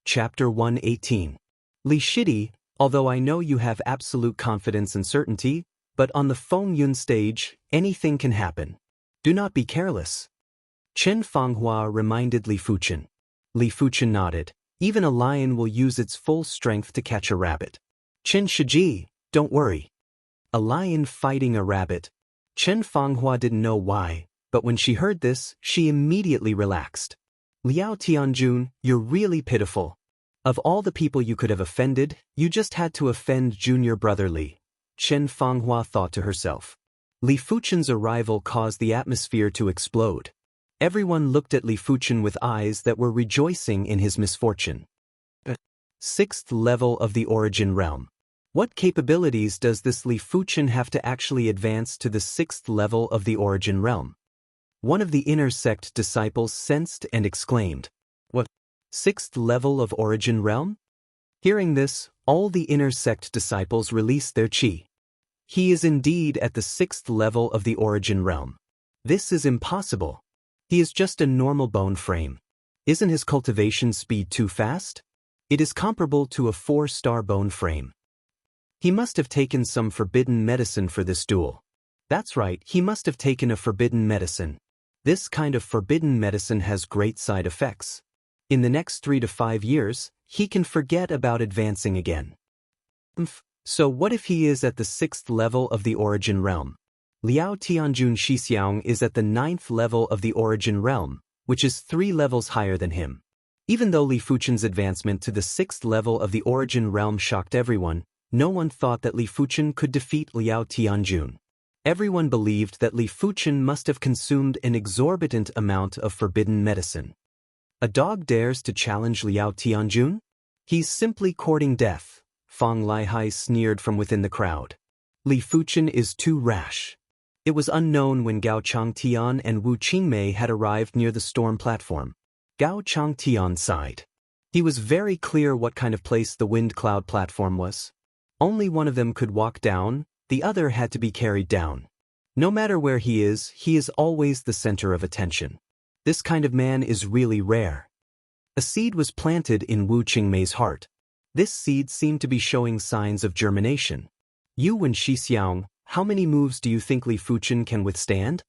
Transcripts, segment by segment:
Chapter 118. Li Shidi, although I know you have absolute confidence and certainty, but on the Feng Yun stage, anything can happen. Do not be careless. Chen Fanghua reminded Li Fuchen. Li Fuchen nodded. Even a lion will use its full strength to catch a rabbit. Chen Shiji, don't worry. A lion fighting a rabbit. Chen Fanghua didn't know why, but when she heard this, she immediately relaxed. Liao Tianjun, you're really pitiful. Of all the people you could have offended, you just had to offend junior brother Li. Chen Fanghua thought to herself. Li Fuchen's arrival caused the atmosphere to explode. Everyone looked at Li Fuchen with eyes that were rejoicing in his misfortune. 6th level of the origin realm. What capabilities does this Li Fuchen have to actually advance to the 6th level of the origin realm? One of the inner sect disciples sensed and exclaimed. What? 6th level of origin realm? Hearing this, all the inner sect disciples released their qi. He is indeed at the 6th level of the origin realm. This is impossible. He is just a normal bone frame. Isn't his cultivation speed too fast? It is comparable to a 4-star bone frame. He must have taken some forbidden medicine for this duel. That's right, he must have taken a forbidden medicine. This kind of forbidden medicine has great side effects. In the next 3 to 5 years, he can forget about advancing again. So what if he is at the 6th level of the origin realm? Liao Tianjun Shixiang is at the 9th level of the origin realm, which is 3 levels higher than him. Even though Li Fuchen's advancement to the 6th level of the origin realm shocked everyone, no one thought that Li Fuchen could defeat Liao Tianjun. Everyone believed that Li Fuchen must have consumed an exorbitant amount of forbidden medicine. A dog dares to challenge Liao Tianjun? He's simply courting death, Fang Laihai sneered from within the crowd. Li Fuchen is too rash. It was unknown when Gao Changtian and Wu Qingmei had arrived near the storm platform. Gao Changtian sighed. He was very clear what kind of place the wind cloud platform was. Only one of them could walk down, the other had to be carried down. No matter where he is always the center of attention. This kind of man is really rare. A seed was planted in Wu Qingmei's heart. This seed seemed to be showing signs of germination. Yu and Shixiang, how many moves do you think Li Fuchen can withstand?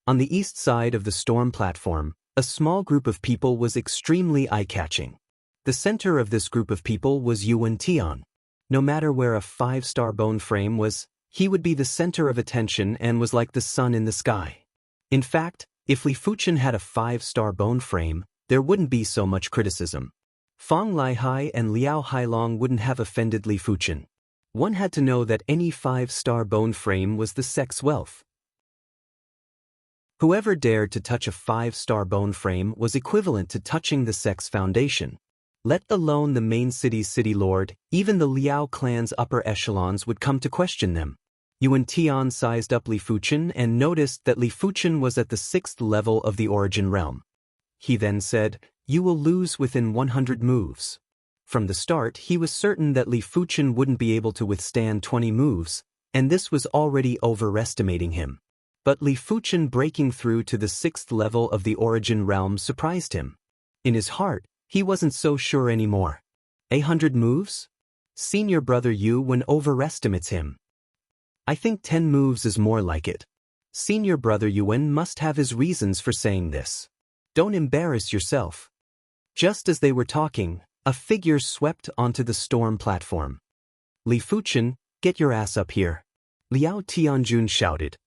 On the east side of the storm platform, a small group of people was extremely eye-catching. The center of this group of people was Yuan Tian. No matter where a 5-star bone frame was, he would be the center of attention and was like the sun in the sky. In fact, if Li Fuchen had a 5-star bone frame, there wouldn't be so much criticism. Fang Laihai and Liao Hailong wouldn't have offended Li Fuchen. One had to know that any 5-star bone frame was the sect's wealth. Whoever dared to touch a 5-star bone frame was equivalent to touching the sect's foundation. Let alone the main city's city lord, even the Liao clan's upper echelons would come to question them. Yuan Tian sized up Li Fuchen and noticed that Li Fuchen was at the 6th level of the origin realm. He then said, "You will lose within 100 moves." From the start, he was certain that Li Fuchen wouldn't be able to withstand 20 moves, and this was already overestimating him. But Li Fuchen breaking through to the 6th level of the origin realm surprised him. In his heart, he wasn't so sure anymore. 100 moves? Senior brother Yuan overestimates him. I think 10 moves is more like it. Senior brother Yuan must have his reasons for saying this. Don't embarrass yourself. Just as they were talking, a figure swept onto the storm platform. Li Fuchen, get your ass up here. Liao Tianjun shouted.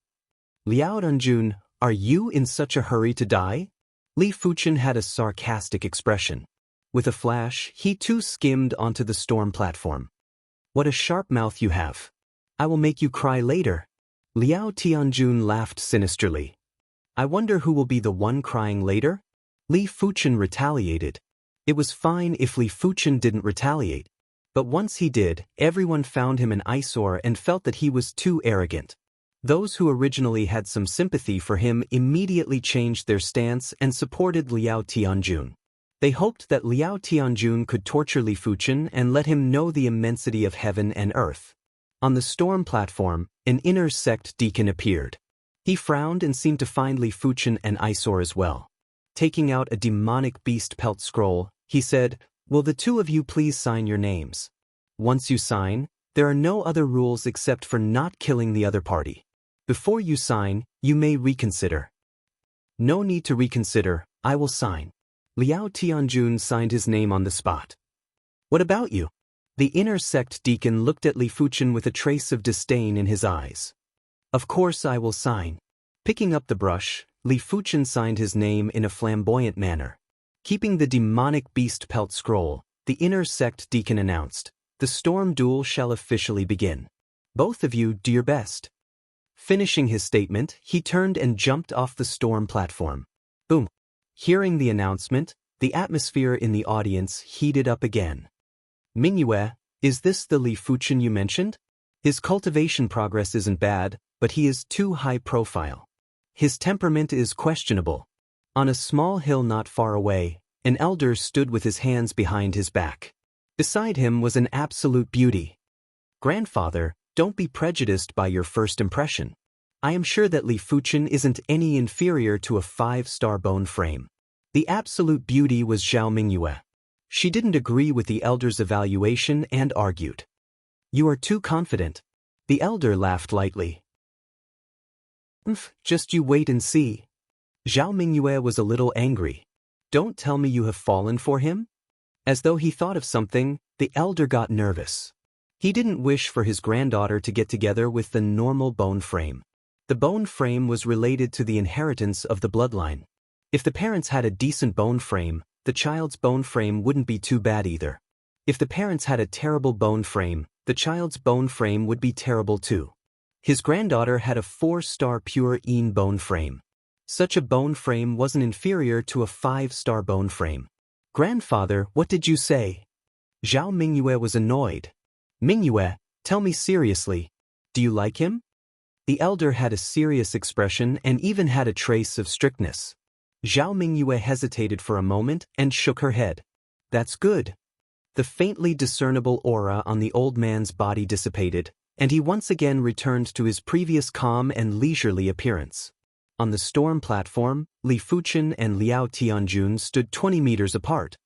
Liao Tianjun, are you in such a hurry to die? Li Fuchen had a sarcastic expression. With a flash, he too skimmed onto the storm platform. What a sharp mouth you have. I will make you cry later. Liao Tianjun laughed sinisterly. I wonder who will be the one crying later? Li Fuchen retaliated. It was fine if Li Fuchen didn't retaliate. But once he did, everyone found him an eyesore and felt that he was too arrogant. Those who originally had some sympathy for him immediately changed their stance and supported Liao Tianjun. They hoped that Liao Tianjun could torture Li Fuchen and let him know the immensity of heaven and earth. On the storm platform, an inner sect deacon appeared. He frowned and seemed to find Li Fuchen an eyesore as well. Taking out a demonic beast pelt scroll, he said, Will the two of you please sign your names? Once you sign, there are no other rules except for not killing the other party. Before you sign, you may reconsider. No need to reconsider, I will sign. Liao Tianjun signed his name on the spot. What about you? The inner sect deacon looked at Li Fuchen with a trace of disdain in his eyes. Of course I will sign. Picking up the brush, Li Fuchen signed his name in a flamboyant manner. Keeping the demonic beast pelt scroll, the inner sect deacon announced, "The storm duel shall officially begin. Both of you do your best." Finishing his statement, he turned and jumped off the storm platform. Boom! Hearing the announcement, the atmosphere in the audience heated up again. Mingyue, is this the Li Fuchen you mentioned? His cultivation progress isn't bad, but he is too high profile. His temperament is questionable. On a small hill not far away, an elder stood with his hands behind his back. Beside him was an absolute beauty. Grandfather, don't be prejudiced by your first impression. I am sure that Li Fuchen isn't any inferior to a 5-star bone frame. The absolute beauty was Zhao Mingyue. She didn't agree with the elder's evaluation and argued. You are too confident. The elder laughed lightly. Just you wait and see. Zhao Mingyue was a little angry. Don't tell me you have fallen for him? As though he thought of something, the elder got nervous. He didn't wish for his granddaughter to get together with the normal bone frame. The bone frame was related to the inheritance of the bloodline. If the parents had a decent bone frame, the child's bone frame wouldn't be too bad either. If the parents had a terrible bone frame, the child's bone frame would be terrible too. His granddaughter had a 4-star pure Yin bone frame. Such a bone frame wasn't inferior to a 5-star bone frame. Grandfather, what did you say? Zhao Mingyue was annoyed. Mingyue, tell me seriously. Do you like him? The elder had a serious expression and even had a trace of strictness. Zhao Mingyue hesitated for a moment and shook her head. That's good. The faintly discernible aura on the old man's body dissipated, and he once again returned to his previous calm and leisurely appearance. On the storm platform, Li Fuchen and Liao Tianjun stood 20 meters apart.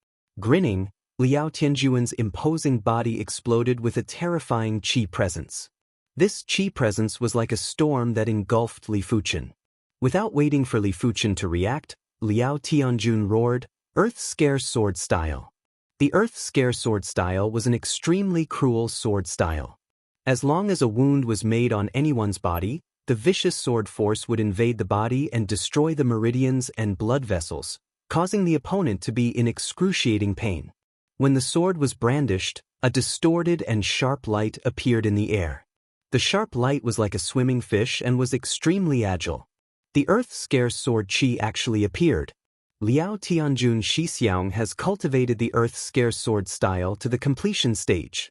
Grinning, Liao Tianjun's imposing body exploded with a terrifying qi presence. This qi presence was like a storm that engulfed Li Fuchen. Without waiting for Li Fuchen to react, Liao Tianjun roared, "Earth Scare Sword Style." The Earth Scare Sword Style was an extremely cruel sword style. As long as a wound was made on anyone's body, the vicious sword force would invade the body and destroy the meridians and blood vessels, causing the opponent to be in excruciating pain. When the sword was brandished, a distorted and sharp light appeared in the air. The sharp light was like a swimming fish and was extremely agile. The Earth Scare Sword Qi actually appeared. Liao Tianjun Shixiang has cultivated the Earth Scare Sword style to the completion stage.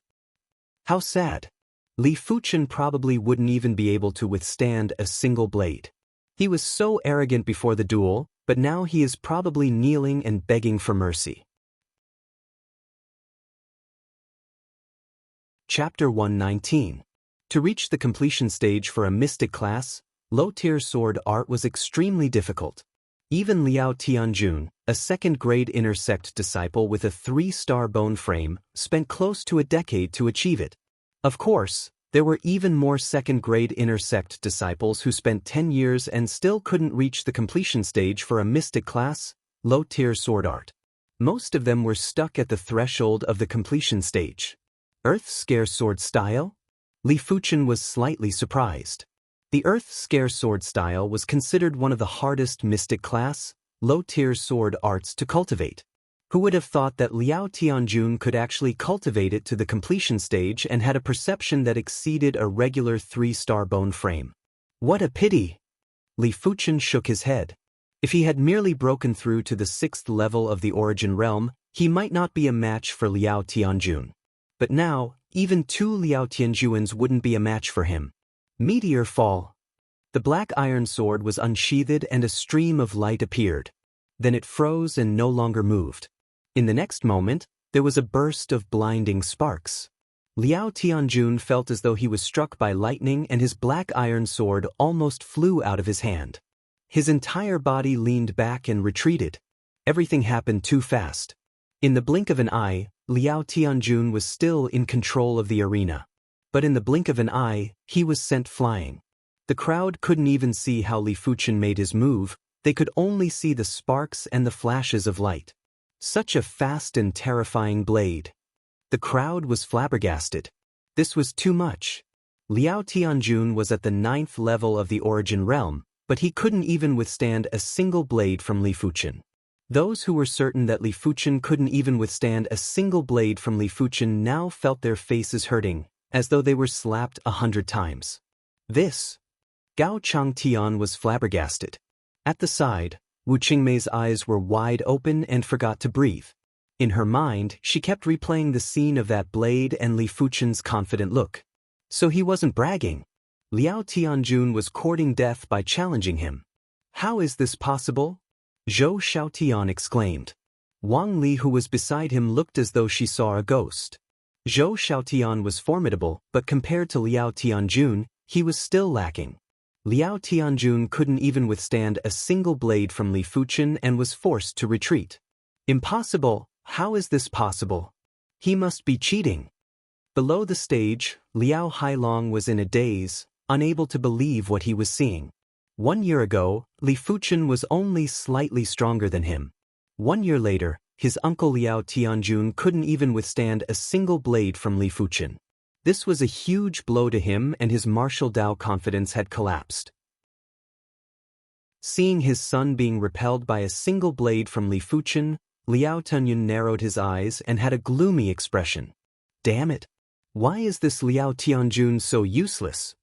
How sad. Li Fuchen probably wouldn't even be able to withstand a single blade. He was so arrogant before the duel, but now he is probably kneeling and begging for mercy. Chapter 119. To reach the completion stage for a mystic class, low-tier sword art was extremely difficult. Even Liao Tianjun, a second-grade inner sect disciple with a 3-star bone frame, spent close to a decade to achieve it. Of course, there were even more second-grade inner sect disciples who spent 10 years and still couldn't reach the completion stage for a mystic class, low-tier sword art. Most of them were stuck at the threshold of the completion stage. Earth Scare Sword Style? Li Fuchen was slightly surprised. The Earth Scare Sword style was considered one of the hardest mystic class, low-tier sword arts to cultivate. Who would have thought that Liao Tianjun could actually cultivate it to the completion stage and had a perception that exceeded a regular 3-star bone frame? What a pity! Li Fuchen shook his head. If he had merely broken through to the 6th level of the origin realm, he might not be a match for Liao Tianjun. But now, even 2 Liao Tianjuns wouldn't be a match for him. Meteor fall. The black iron sword was unsheathed and a stream of light appeared. Then it froze and no longer moved. In the next moment, there was a burst of blinding sparks. Liao Tianjun felt as though he was struck by lightning and his black iron sword almost flew out of his hand. His entire body leaned back and retreated. Everything happened too fast. In the blink of an eye, Liao Tianjun was still in control of the arena. But in the blink of an eye, he was sent flying. The crowd couldn't even see how Li Fuchen made his move, they could only see the sparks and the flashes of light. Such a fast and terrifying blade. The crowd was flabbergasted. This was too much. Liao Tianjun was at the 9th level of the origin realm, but he couldn't even withstand a single blade from Li Fuchen. Those who were certain that Li Fuchen couldn't even withstand a single blade from Li Fuchen now felt their faces hurting, as though they were slapped 100 times. This. Gao Changtian was flabbergasted. At the side, Wu Qingmei's eyes were wide open and forgot to breathe. In her mind, she kept replaying the scene of that blade and Li Fuchen's confident look. So he wasn't bragging. Liao Tianjun was courting death by challenging him. How is this possible? Zhou Xiaotian exclaimed. Wang Li, who was beside him, looked as though she saw a ghost. Zhou Xiaotian was formidable, but compared to Liao Tianjun, he was still lacking. Liao Tianjun couldn't even withstand a single blade from Li Fuchen and was forced to retreat. Impossible, how is this possible? He must be cheating. Below the stage, Liao Hailong was in a daze, unable to believe what he was seeing. 1 year ago, Li Fuchen was only slightly stronger than him. 1 year later, his uncle Liao Tianjun couldn't even withstand a single blade from Li Fuchen. This was a huge blow to him, and his martial Dao confidence had collapsed. Seeing his son being repelled by a single blade from Li Fuchen, Liao Tianyun narrowed his eyes and had a gloomy expression. Damn it! Why is this Liao Tianjun so useless?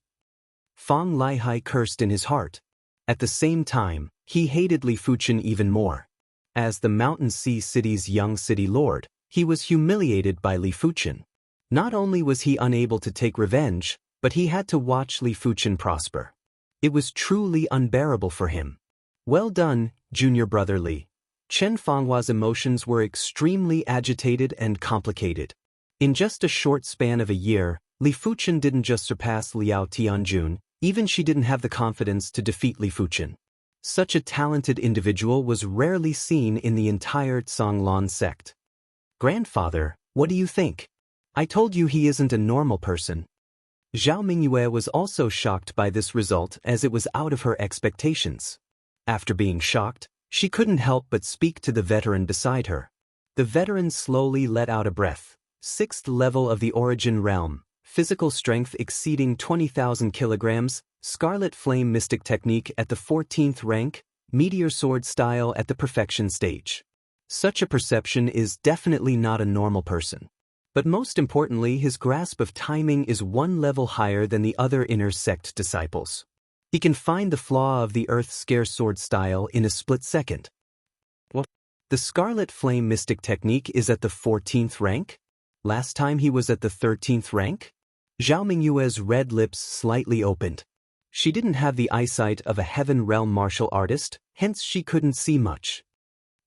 Fang Laihai cursed in his heart. At the same time, he hated Li Fuchen even more. As the Mountain Sea City's young city lord, he was humiliated by Li Fuchen. Not only was he unable to take revenge, but he had to watch Li Fuchen prosper. It was truly unbearable for him. Well done, junior brother Li. Chen Fanghua's emotions were extremely agitated and complicated. In just a short span of a year, Li Fuchen didn't just surpass Liao Tianjun, even she didn't have the confidence to defeat Li Fuchen. Such a talented individual was rarely seen in the entire Zhonglan sect. Grandfather, what do you think? I told you he isn't a normal person. Zhao Mingyue was also shocked by this result, as it was out of her expectations. After being shocked, she couldn't help but speak to the veteran beside her. The veteran slowly let out a breath. 6th level of the origin realm, physical strength exceeding 20,000 kilograms, Scarlet Flame Mystic Technique at the 14th rank, Meteor Sword Style at the perfection stage. Such a perception is definitely not a normal person. But most importantly, his grasp of timing is 1 level higher than the other inner sect disciples. He can find the flaw of the Earth Scare Sword Style in a split second. What? The Scarlet Flame Mystic Technique is at the 14th rank? Last time he was at the 13th rank? Zhao Mingyue's red lips slightly opened. She didn't have the eyesight of a Heaven Realm martial artist, hence she couldn't see much.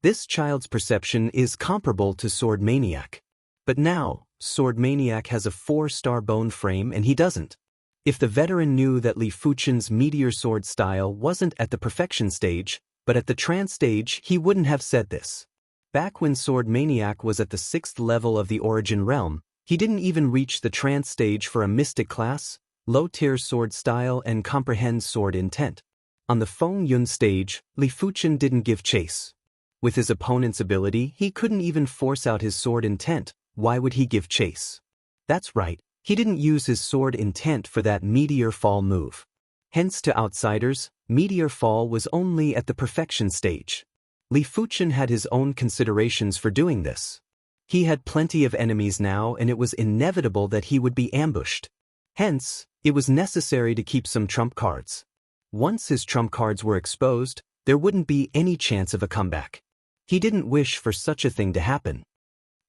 This child's perception is comparable to Sword Maniac. But now, Sword Maniac has a 4-star bone frame and he doesn't. If the veteran knew that Li Fuchen's Meteor Sword Style wasn't at the perfection stage, but at the trance stage, he wouldn't have said this. Back when Sword Maniac was at the 6th level of the origin realm, he didn't even reach the trance stage for a mystic class, low-tier sword style and comprehend sword intent. On the Feng Yun stage, Li Fuchen didn't give chase. With his opponent's ability, he couldn't even force out his sword intent. Why would he give chase? That's right, he didn't use his sword intent for that Meteor Fall move. Hence to outsiders, Meteor Fall was only at the perfection stage. Li Fuchen had his own considerations for doing this. He had plenty of enemies now and it was inevitable that he would be ambushed. Hence, it was necessary to keep some trump cards. Once his trump cards were exposed, there wouldn't be any chance of a comeback. He didn't wish for such a thing to happen.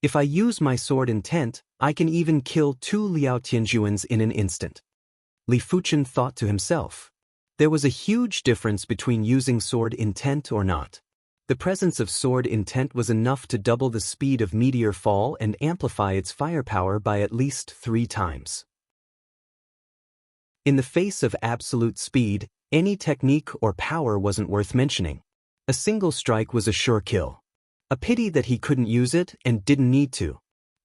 If I use my sword intent, I can even kill 2 Liao Tianjuans in an instant. Li Fuchen thought to himself. There was a huge difference between using sword intent or not. The presence of sword intent was enough to double the speed of Meteor Fall and amplify its firepower by at least 3 times. In the face of absolute speed, any technique or power wasn't worth mentioning. A single strike was a sure kill. A pity that he couldn't use it and didn't need to.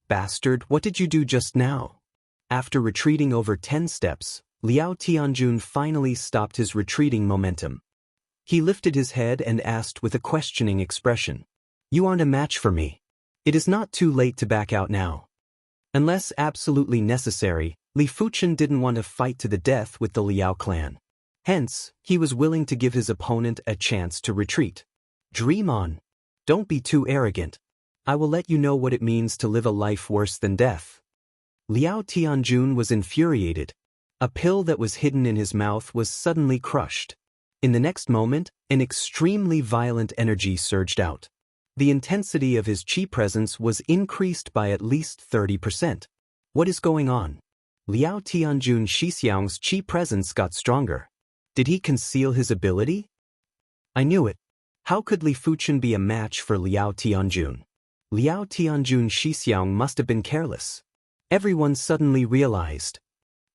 Bastard, what did you do just now? After retreating over 10 steps, Liao Tianjun finally stopped his retreating momentum. He lifted his head and asked with a questioning expression. You aren't a match for me. It is not too late to back out now. Unless absolutely necessary, Li Fuchen didn't want to fight to the death with the Liao clan. Hence, he was willing to give his opponent a chance to retreat. Dream on. Don't be too arrogant. I will let you know what it means to live a life worse than death. Liao Tianjun was infuriated. A pill that was hidden in his mouth was suddenly crushed. In the next moment, an extremely violent energy surged out. The intensity of his qi presence was increased by at least 30%. What is going on? Liao Tianjun Shixiang's qi presence got stronger. Did he conceal his ability? I knew it. How could Li Fuchen be a match for Liao Tianjun? Liao Tianjun Shixiang must have been careless. Everyone suddenly realized.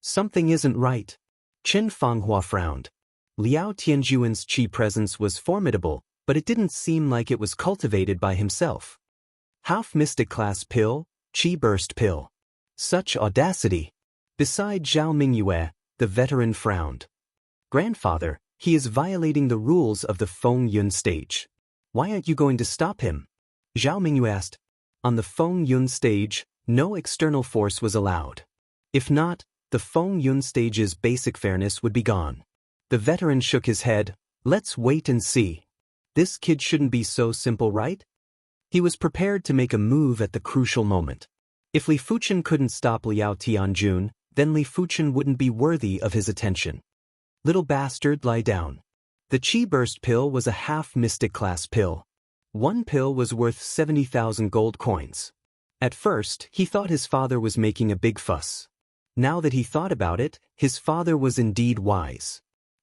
Something isn't right. Chen Fanghua frowned. Liao Tianjun's qi presence was formidable, but it didn't seem like it was cultivated by himself. Half mystic class pill, qi burst pill. Such audacity. Beside Zhao Mingyue, the veteran frowned. Grandfather, he is violating the rules of the Feng Yun stage. Why aren't you going to stop him? Zhao Mingyue asked. On the Feng Yun stage, no external force was allowed. If not, the Feng Yun stage's basic fairness would be gone. The veteran shook his head. Let's wait and see. This kid shouldn't be so simple, right? He was prepared to make a move at the crucial moment. If Li Fuchen couldn't stop Liao Tianjun, then Li Fuchen wouldn't be worthy of his attention. Little bastard, lie down. The Qi Burst pill was a half mystic class pill. One pill was worth 70,000 gold coins. At first, he thought his father was making a big fuss. Now that he thought about it, his father was indeed wise.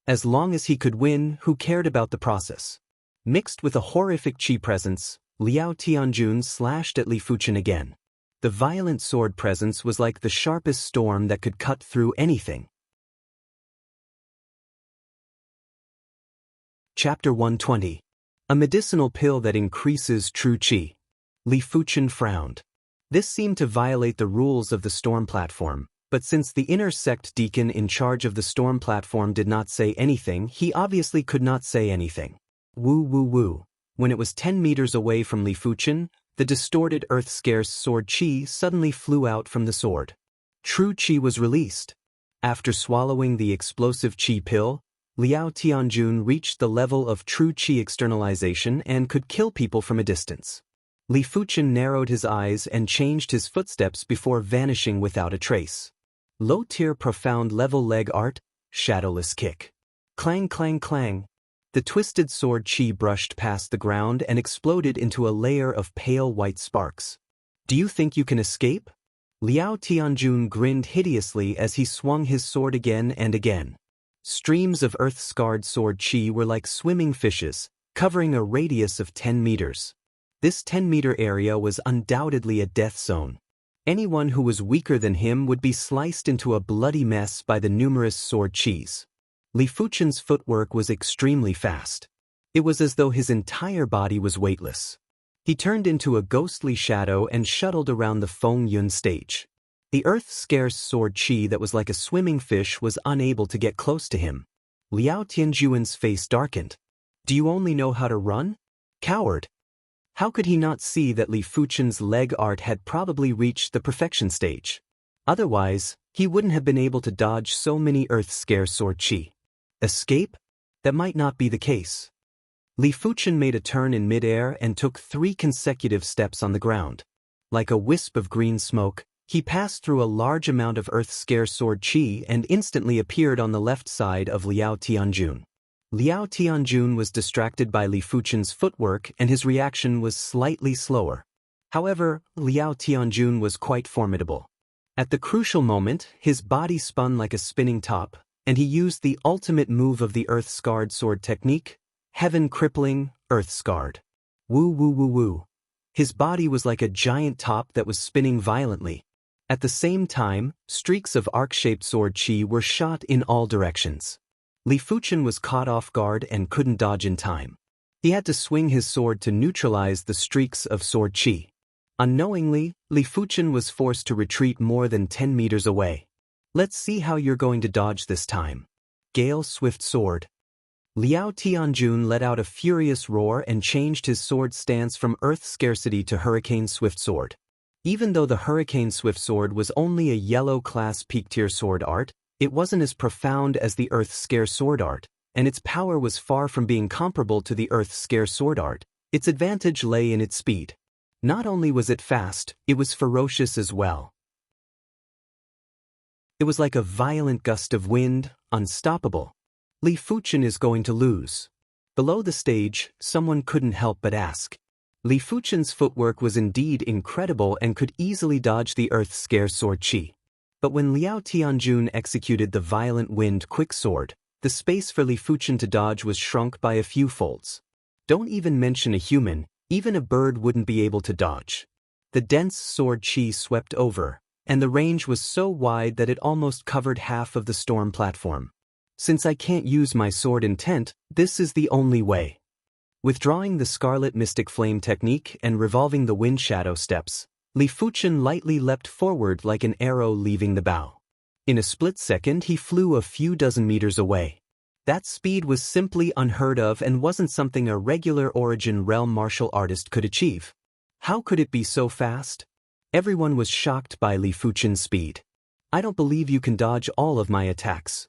As long as he could win, who cared about the process? Mixed with a horrific qi presence, Liao Tianjun slashed at Li Fuchen again. The violent sword presence was like the sharpest storm that could cut through anything. Chapter 120. A medicinal pill that increases true qi. Li Fuchen frowned. This seemed to violate the rules of the storm platform, but since the inner sect deacon in charge of the storm platform did not say anything, he obviously could not say anything. Woo woo woo. When it was 10 meters away from Li Fuchen, the distorted earth-scarce sword qi suddenly flew out from the sword. True qi was released. After swallowing the explosive qi pill, Liao Tianjun reached the level of true qi externalization and could kill people from a distance. Li Fuchen narrowed his eyes and changed his footsteps before vanishing without a trace. Low-tier profound level leg art, shadowless kick. Clang clang clang. The twisted sword qi brushed past the ground and exploded into a layer of pale white sparks. Do you think you can escape? Liao Tianjun grinned hideously as he swung his sword again and again. Streams of earth-scarred sword qi were like swimming fishes, covering a radius of 10 meters. This 10-meter area was undoubtedly a death zone. Anyone who was weaker than him would be sliced into a bloody mess by the numerous sword qis. Li Fuchen's footwork was extremely fast. It was as though his entire body was weightless. He turned into a ghostly shadow and shuttled around the Feng Yun stage. The earth-scarce sword qi that was like a swimming fish was unable to get close to him. Liao Tianjun's face darkened. Do you only know how to run? Coward! How could he not see that Li Fuchen's leg art had probably reached the perfection stage? Otherwise, he wouldn't have been able to dodge so many earth-scarce sword qi. Escape? That might not be the case. Li Fuchen made a turn in midair and took 3 consecutive steps on the ground. Like a wisp of green smoke, he passed through a large amount of earth-scarce sword qi and instantly appeared on the left side of Liao Tianjun. Liao Tianjun was distracted by Li Fuchen's footwork and his reaction was slightly slower. However, Liao Tianjun was quite formidable. At the crucial moment, his body spun like a spinning top, and he used the ultimate move of the earth-scarred sword technique, Heaven-crippling, earth-scarred. Woo woo woo woo. His body was like a giant top that was spinning violently. At the same time, streaks of arc-shaped sword qi were shot in all directions. Li Fuchen was caught off guard and couldn't dodge in time. He had to swing his sword to neutralize the streaks of sword qi. Unknowingly, Li Fuchen was forced to retreat more than 10 meters away. Let's see how you're going to dodge this time. Gale Swift Sword. Liao Tianjun let out a furious roar and changed his sword stance from Earth Scarcity to Hurricane Swift Sword. Even though the Hurricane Swift Sword was only a yellow class peak tier sword art, it wasn't as profound as the Earth Scare sword art, and its power was far from being comparable to the Earth Scare sword art. Its advantage lay in its speed. Not only was it fast, it was ferocious as well. It was like a violent gust of wind, unstoppable. Li Fuchen is going to lose. Below the stage, someone couldn't help but ask. Li Fuchen's footwork was indeed incredible and could easily dodge the Earth Scare sword qi. But when Liao Tianjun executed the violent wind quick sword, the space for Li Fuchen to dodge was shrunk by a few folds. Don't even mention a human, even a bird wouldn't be able to dodge. The dense sword qi swept over, and the range was so wide that it almost covered half of the storm platform. Since I can't use my sword intent, this is the only way. Withdrawing the Scarlet Mystic Flame technique and revolving the Wind Shadow steps, Li Fuchen lightly leapt forward like an arrow leaving the bow. In a split second he flew a few dozen meters away. That speed was simply unheard of and wasn't something a regular Origin Realm martial artist could achieve. How could it be so fast? Everyone was shocked by Li Fuchen's speed. I don't believe you can dodge all of my attacks.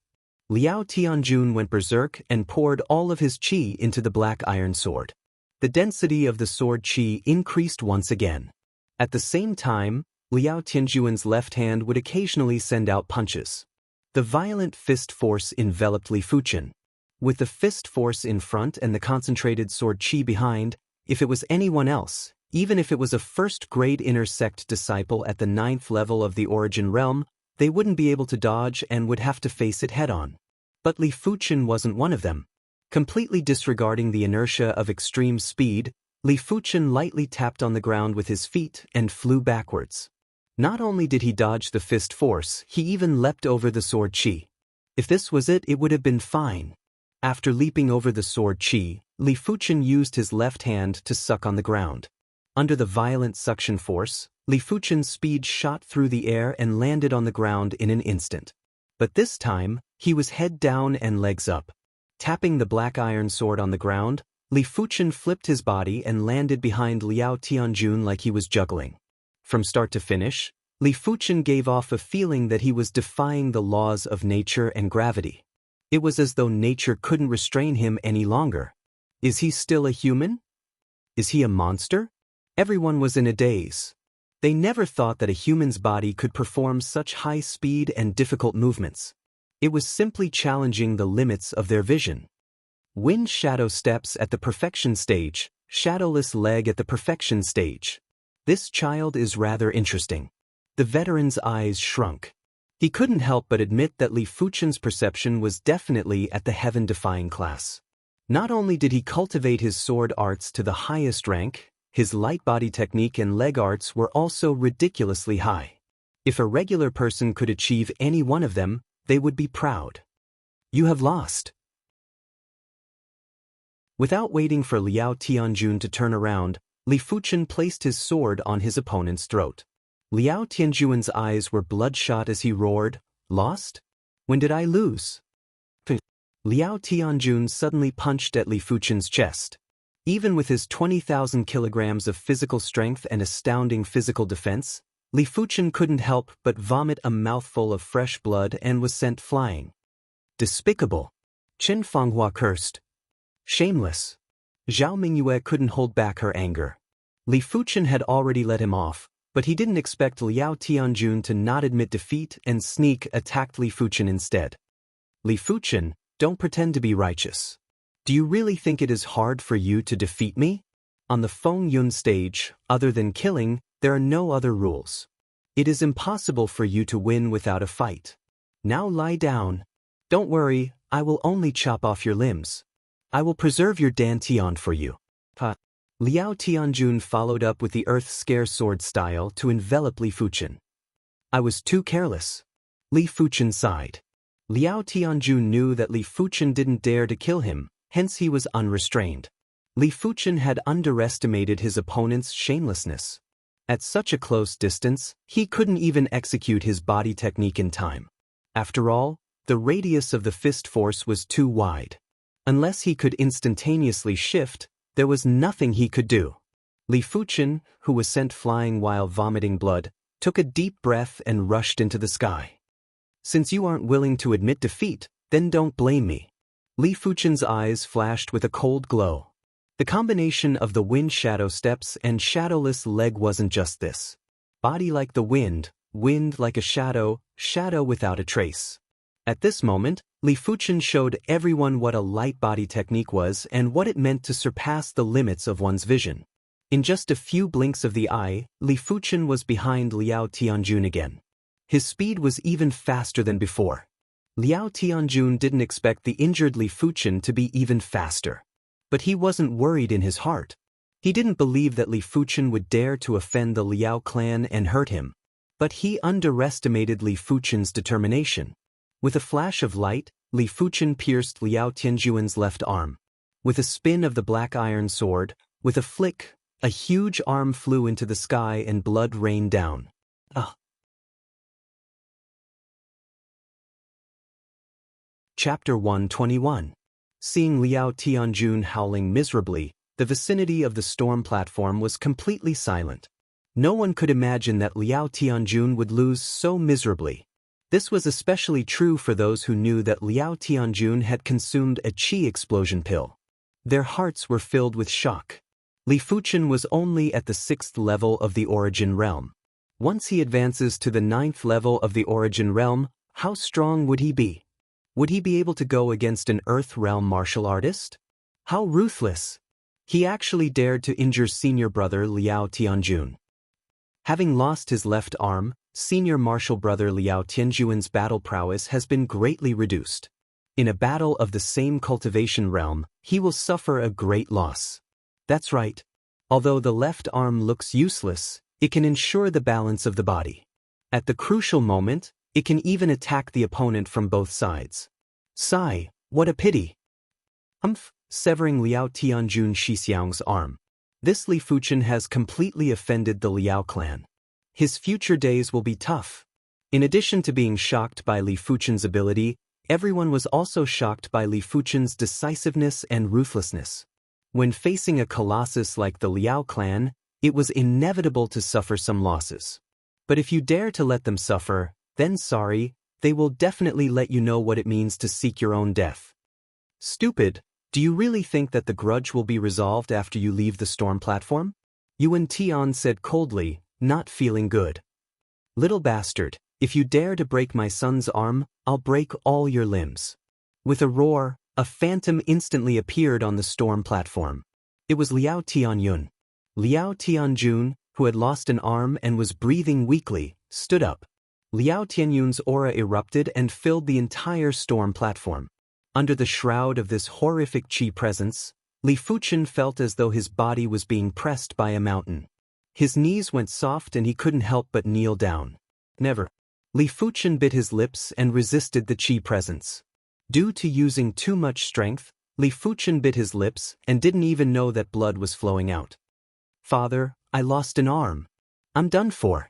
Liao Tianjun went berserk and poured all of his qi into the black iron sword. The density of the sword qi increased once again. At the same time, Liao Tianjuan's left hand would occasionally send out punches. The violent fist force enveloped Li Fuchen. With the fist force in front and the concentrated sword qi behind, if it was anyone else, even if it was a first-grade inner sect disciple at the 9th level of the Origin Realm, they wouldn't be able to dodge and would have to face it head-on. But Li Fuchen wasn't one of them. Completely disregarding the inertia of extreme speed, Li Fuchen lightly tapped on the ground with his feet and flew backwards. Not only did he dodge the fist force, he even leapt over the sword qi. If this was it, it would have been fine. After leaping over the sword qi, Li Fuchen used his left hand to suck on the ground. Under the violent suction force, Li Fuchen's speed shot through the air and landed on the ground in an instant. But this time, he was head down and legs up. Tapping the black iron sword on the ground, Li Fuchen flipped his body and landed behind Liao Tianjun like he was juggling. From start to finish, Li Fuchen gave off a feeling that he was defying the laws of nature and gravity. It was as though nature couldn't restrain him any longer. Is he still a human? Is he a monster? Everyone was in a daze. They never thought that a human's body could perform such high speed and difficult movements. It was simply challenging the limits of their vision. Wind Shadow steps at the perfection stage, shadowless leg at the perfection stage. This child is rather interesting. The veteran's eyes shrunk. He couldn't help but admit that Li Fuchen's perception was definitely at the Heaven-defying class. Not only did he cultivate his sword arts to the highest rank, his light body technique and leg arts were also ridiculously high. If a regular person could achieve any one of them, they would be proud. You have lost. Without waiting for Liao Tianjun to turn around, Li Fuchen placed his sword on his opponent's throat. Liao Tianjuan's eyes were bloodshot as he roared, "Lost? When did I lose?" Liao Tianjun suddenly punched at Li Fuchen's chest. Even with his 20,000 kilograms of physical strength and astounding physical defense, Li Fuchen couldn't help but vomit a mouthful of fresh blood and was sent flying. Despicable. Chen Fenghua cursed. Shameless. Zhao Mingyue couldn't hold back her anger. Li Fuchen had already let him off, but he didn't expect Liao Tianjun to not admit defeat and sneak attacked Li Fuchen instead. Li Fuchen, don't pretend to be righteous. Do you really think it is hard for you to defeat me? On the Feng Yun stage, other than killing, there are no other rules. It is impossible for you to win without a fight. Now lie down. Don't worry, I will only chop off your limbs. I will preserve your dantian for you. Liao Tianjun followed up with the Earth Scare sword style to envelop Li Fuchen. I was too careless. Li Fuchen sighed. Liao Tianjun knew that Li Fuchen didn't dare to kill him, hence he was unrestrained. Li Fuchen had underestimated his opponent's shamelessness. At such a close distance, he couldn't even execute his body technique in time. After all, the radius of the fist force was too wide. Unless he could instantaneously shift, there was nothing he could do. Li Fuchen, who was sent flying while vomiting blood, took a deep breath and rushed into the sky. Since you aren't willing to admit defeat, then don't blame me. Li Fuchen's eyes flashed with a cold glow. The combination of the wind shadow steps and shadowless leg wasn't just this. Body like the wind, wind like a shadow, shadow without a trace. At this moment, Li Fuchen showed everyone what a light body technique was and what it meant to surpass the limits of one's vision. In just a few blinks of the eye, Li Fuchen was behind Liao Tianjun again. His speed was even faster than before. Liao Tianjun didn't expect the injured Li Fuchen to be even faster. But he wasn't worried in his heart. He didn't believe that Li Fuchen would dare to offend the Liao clan and hurt him. But he underestimated Li Fuchen's determination. With a flash of light, Li Fuchen pierced Liao Tianjuan's left arm. With a spin of the black iron sword, with a flick, a huge arm flew into the sky and blood rained down. Chapter 121. Seeing Liao Tianjun howling miserably, the vicinity of the storm platform was completely silent. No one could imagine that Liao Tianjun would lose so miserably. This was especially true for those who knew that Liao Tianjun had consumed a qi explosion pill. Their hearts were filled with shock. Li Fuchen was only at the 6th level of the origin realm. Once he advances to the 9th level of the origin realm, how strong would he be? Would he be able to go against an Earth realm martial artist? How ruthless! He actually dared to injure senior brother Liao Tianjun. Having lost his left arm, senior martial brother Liao Tianjuan's battle prowess has been greatly reduced. In a battle of the same cultivation realm, he will suffer a great loss. That's right. Although the left arm looks useless, it can ensure the balance of the body. At the crucial moment, it can even attack the opponent from both sides. Sigh, what a pity. Severing Liao Tianjun Shixiang's arm. This Li Fuchen has completely offended the Liao clan. His future days will be tough. In addition to being shocked by Li Fuchen's ability, everyone was also shocked by Li Fuchen's decisiveness and ruthlessness. When facing a colossus like the Liao clan, it was inevitable to suffer some losses. But if you dare to let them suffer, then sorry, they will definitely let you know what it means to seek your own death. Stupid, do you really think that the grudge will be resolved after you leave the storm platform? Yuan Tian said coldly, not feeling good. Little bastard, if you dare to break my son's arm, I'll break all your limbs. With a roar, a phantom instantly appeared on the storm platform. It was Liao Tianyun. Liao Tianjun, who had lost an arm and was breathing weakly, stood up. Liao Tianyun's aura erupted and filled the entire storm platform. Under the shroud of this horrific qi presence, Li Fuchen felt as though his body was being pressed by a mountain. His knees went soft and he couldn't help but kneel down. Never. Li Fuchen bit his lips and resisted the qi presence. Due to using too much strength, Li Fuchen bit his lips and didn't even know that blood was flowing out. Father, I lost an arm. I'm done for.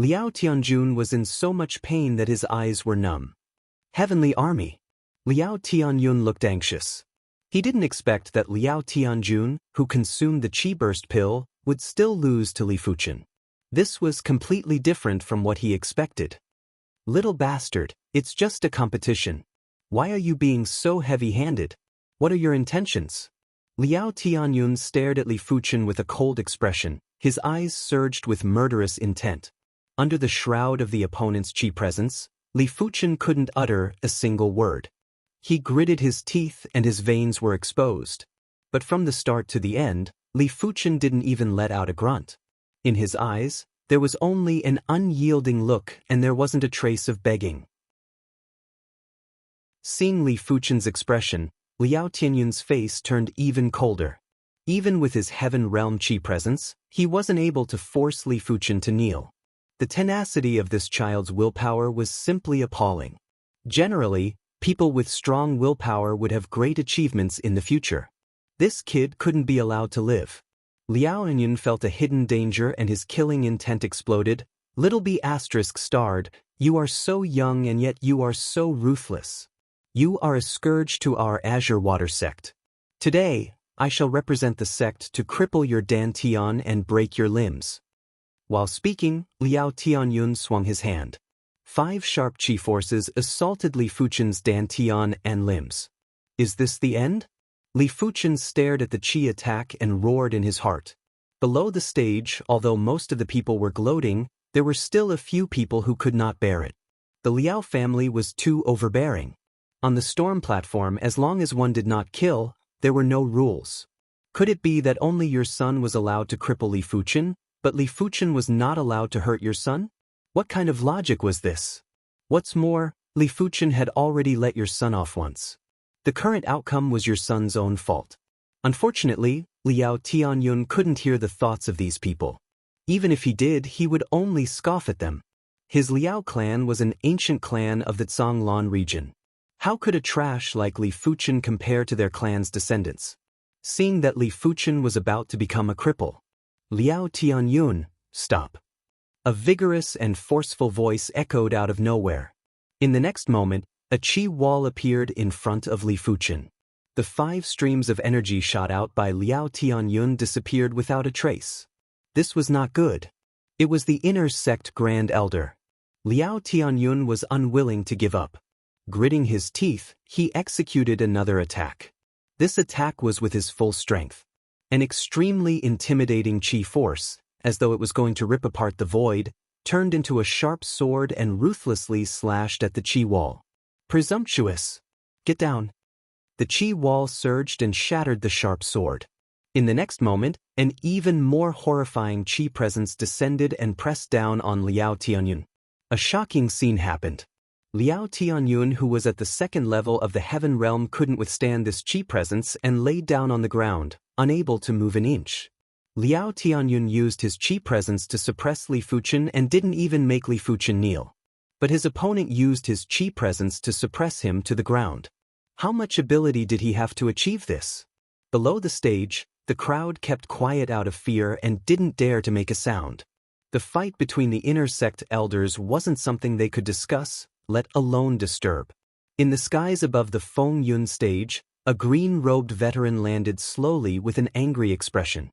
Liao Tianjun was in so much pain that his eyes were numb. Heavenly Army. Liao Tianyun looked anxious. He didn't expect that Liao Tianjun, who consumed the Qi Burst pill, would still lose to Li Fuchen. This was completely different from what he expected. Little bastard, it's just a competition. Why are you being so heavy-handed? What are your intentions? Liao Tianyun stared at Li Fuchen with a cold expression, his eyes surged with murderous intent. Under the shroud of the opponent's qi presence, Li Fuchen couldn't utter a single word. He gritted his teeth and his veins were exposed. But from the start to the end, Li Fuchen didn't even let out a grunt. In his eyes, there was only an unyielding look and there wasn't a trace of begging. Seeing Li Fuchen's expression, Liao Tianyun's face turned even colder. Even with his heaven realm qi presence, he wasn't able to force Li Fuchen to kneel. The tenacity of this child's willpower was simply appalling. Generally, people with strong willpower would have great achievements in the future. This kid couldn't be allowed to live. Liao Anyun felt a hidden danger and his killing intent exploded. Little b*** starred, "You are so young and yet you are so ruthless. You are a scourge to our Azure Water sect. Today, I shall represent the sect to cripple your dantian and break your limbs." While speaking, Liao Tianyun swung his hand. 5 sharp chi forces assaulted Li Fuchen's dantian and limbs. Is this the end? Li Fuchen stared at the chi attack and roared in his heart. Below the stage, although most of the people were gloating, there were still a few people who could not bear it. The Liao family was too overbearing. On the storm platform, as long as one did not kill, there were no rules. Could it be that only your son was allowed to cripple Li Fuchen, but Li Fuchen was not allowed to hurt your son? What kind of logic was this? What's more, Li Fuchen had already let your son off once. The current outcome was your son's own fault. Unfortunately, Liao Tianyun couldn't hear the thoughts of these people. Even if he did, he would only scoff at them. His Liao clan was an ancient clan of the Zhanglan region. How could a trash like Li Fuchen compare to their clan's descendants? Seeing that Li Fuchen was about to become a cripple, Liao Tianyun, stop. A vigorous and forceful voice echoed out of nowhere. In the next moment, a chi wall appeared in front of Li Fuchen. The 5 streams of energy shot out by Liao Tianyun disappeared without a trace. This was not good. It was the inner sect Grand Elder. Liao Tianyun was unwilling to give up. Gritting his teeth, he executed another attack. This attack was with his full strength. An extremely intimidating chi force, as though it was going to rip apart the void, turned into a sharp sword and ruthlessly slashed at the chi wall. Presumptuous! Get down! The chi wall surged and shattered the sharp sword. In the next moment, an even more horrifying chi presence descended and pressed down on Liao Tianyun. A shocking scene happened. Liao Tianyun, who was at the 2nd level of the heaven realm, couldn't withstand this chi presence and laid down on the ground, unable to move an inch. Liao Tianyun used his chi presence to suppress Li Fuchen and didn't even make Li Fuchen kneel. But his opponent used his chi presence to suppress him to the ground. How much ability did he have to achieve this? Below the stage, the crowd kept quiet out of fear and didn't dare to make a sound. The fight between the inner sect elders wasn't something they could discuss, let alone disturb. In the skies above the Feng Yun stage, a green-robed veteran landed slowly with an angry expression.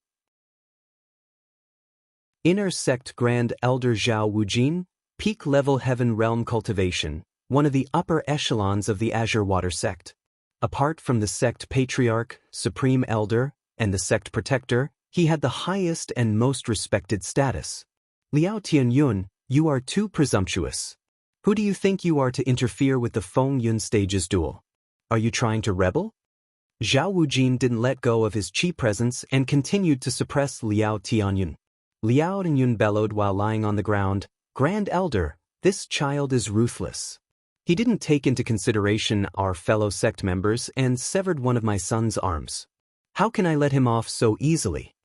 Inner sect Grand Elder Zhao Wujin, peak-level heaven realm cultivation, one of the upper echelons of the Azure Water sect. Apart from the sect patriarch, supreme elder, and the sect protector, he had the highest and most respected status. Liao Tianyun, you are too presumptuous. Who do you think you are to interfere with the Feng Yun stage's duel? Are you trying to rebel? Zhao Wujin didn't let go of his chi presence and continued to suppress Liao Tianyun. Liao Tianyun bellowed while lying on the ground, "Grand Elder, this child is ruthless. He didn't take into consideration our fellow sect members and severed one of my son's arms. How can I let him off so easily?"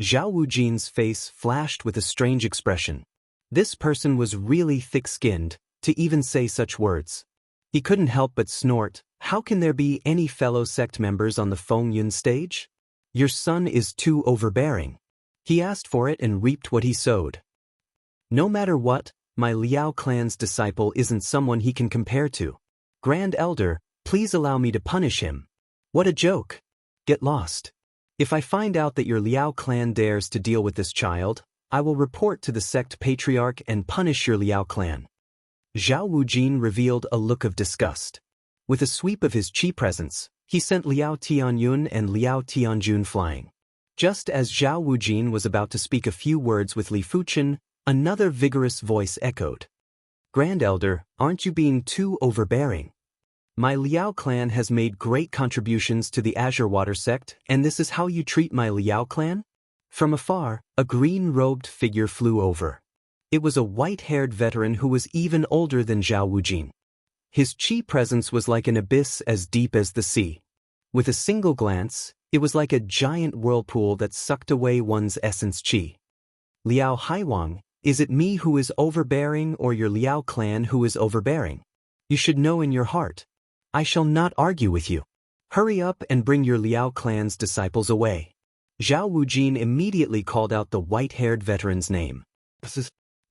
Zhao Wujin's face flashed with a strange expression. This person was really thick-skinned to even say such words. He couldn't help but snort. How can there be any fellow sect members on the Feng Yun stage? Your son is too overbearing. He asked for it and reaped what he sowed. No matter what, my Liao clan's disciple isn't someone he can compare to. Grand Elder, please allow me to punish him. What a joke. Get lost. If I find out that your Liao clan dares to deal with this child, I will report to the sect patriarch and punish your Liao clan. Zhao Wujin revealed a look of disgust. With a sweep of his chi presence, he sent Liao Tianyun and Liao Tianjun flying. Just as Zhao Wujin was about to speak a few words with Li Fuchen, another vigorous voice echoed. Grand Elder, aren't you being too overbearing? My Liao clan has made great contributions to the Azure Water sect, and this is how you treat my Liao clan? From afar, a green-robed figure flew over. It was a white-haired veteran who was even older than Zhao Wujin. His chi presence was like an abyss as deep as the sea. With a single glance, it was like a giant whirlpool that sucked away one's essence chi. Liao Haiwang, is it me who is overbearing or your Liao clan who is overbearing? You should know in your heart. I shall not argue with you. Hurry up and bring your Liao clan's disciples away. Zhao Wujin immediately called out the white-haired veteran's name.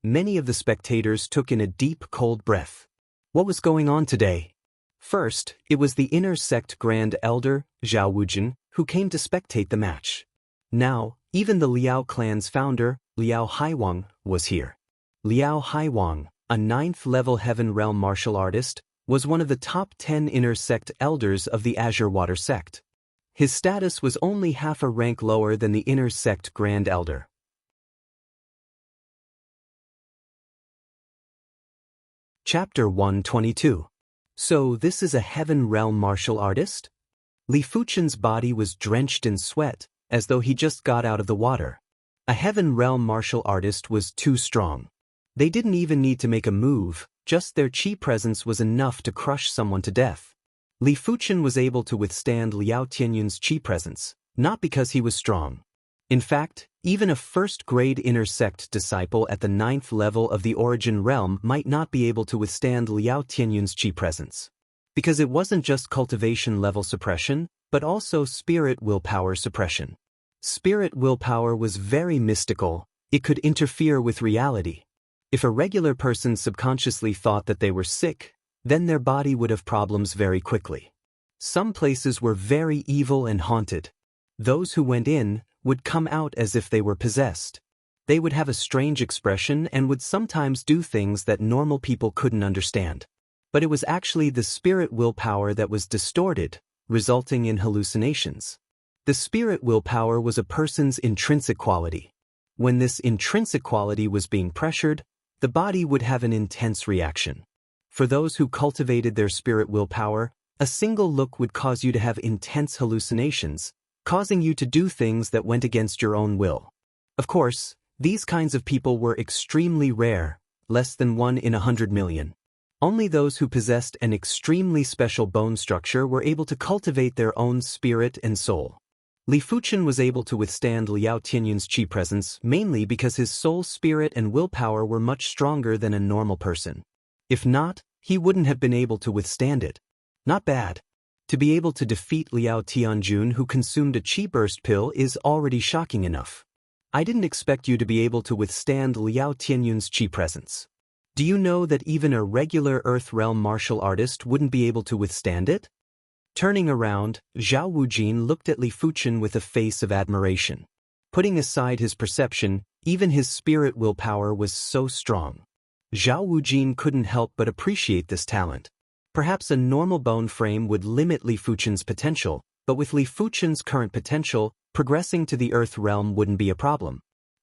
Many of the spectators took in a deep, cold breath. What was going on today? First, it was the inner sect Grand Elder, Zhao Wujin, who came to spectate the match. Now, even the Liao clan's founder, Liao Haiwang, was here. Liao Haiwang, a 9th-level Heaven Realm martial artist, was one of the top 10 inner sect elders of the Azure Water sect. His status was only half a rank lower than the inner sect Grand Elder. Chapter 122. So this is a Heaven Realm martial artist? Li Fuchen's body was drenched in sweat, as though he just got out of the water. A Heaven Realm martial artist was too strong. They didn't even need to make a move, just their chi presence was enough to crush someone to death. Li Fuchen was able to withstand Liao Tianyun's chi presence, not because he was strong. In fact, even a first-grade inner sect disciple at the 9th level of the Origin Realm might not be able to withstand Liao Tianyun's chi presence. Because it wasn't just cultivation level suppression, but also spirit willpower suppression. Spirit willpower was very mystical, it could interfere with reality. If a regular person subconsciously thought that they were sick, then their body would have problems very quickly. Some places were very evil and haunted. Those who went in would come out as if they were possessed. They would have a strange expression and would sometimes do things that normal people couldn't understand. But it was actually the spirit willpower that was distorted, resulting in hallucinations. The spirit willpower was a person's intrinsic quality. When this intrinsic quality was being pressured, the body would have an intense reaction. For those who cultivated their spirit willpower, a single look would cause you to have intense hallucinations, causing you to do things that went against your own will. Of course, these kinds of people were extremely rare, less than 1 in 100 million. Only those who possessed an extremely special bone structure were able to cultivate their own spirit and soul. Li Fuchen was able to withstand Liao Tianyun's chi presence mainly because his soul spirit and willpower were much stronger than a normal person. If not, he wouldn't have been able to withstand it. Not bad. To be able to defeat Liao Tianjun who consumed a chi burst pill is already shocking enough. I didn't expect you to be able to withstand Liao Tianyun's chi presence. Do you know that even a regular Earth Realm martial artist wouldn't be able to withstand it? Turning around, Zhao Wujin looked at Li Fuchen with a face of admiration. Putting aside his perception, even his spirit willpower was so strong. Zhao Wujin couldn't help but appreciate this talent. Perhaps a normal bone frame would limit Li Fuchen's potential, but with Li Fuchen's current potential, progressing to the Earth Realm wouldn't be a problem.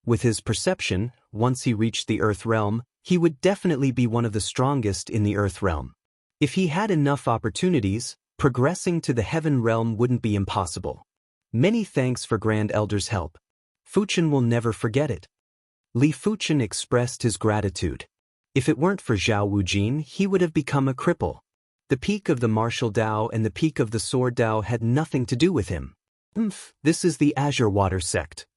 With his perception, once he reached the Earth Realm, he would definitely be one of the strongest in the Earth Realm. If he had enough opportunities, progressing to the Heaven Realm wouldn't be impossible. Many thanks for Grand Elder's help. Fuchen will never forget it. Li Fuchen expressed his gratitude. If it weren't for Zhao Wujin, he would have become a cripple. The peak of the martial Dao and the peak of the sword Dao had nothing to do with him. This is the Azure Water sect.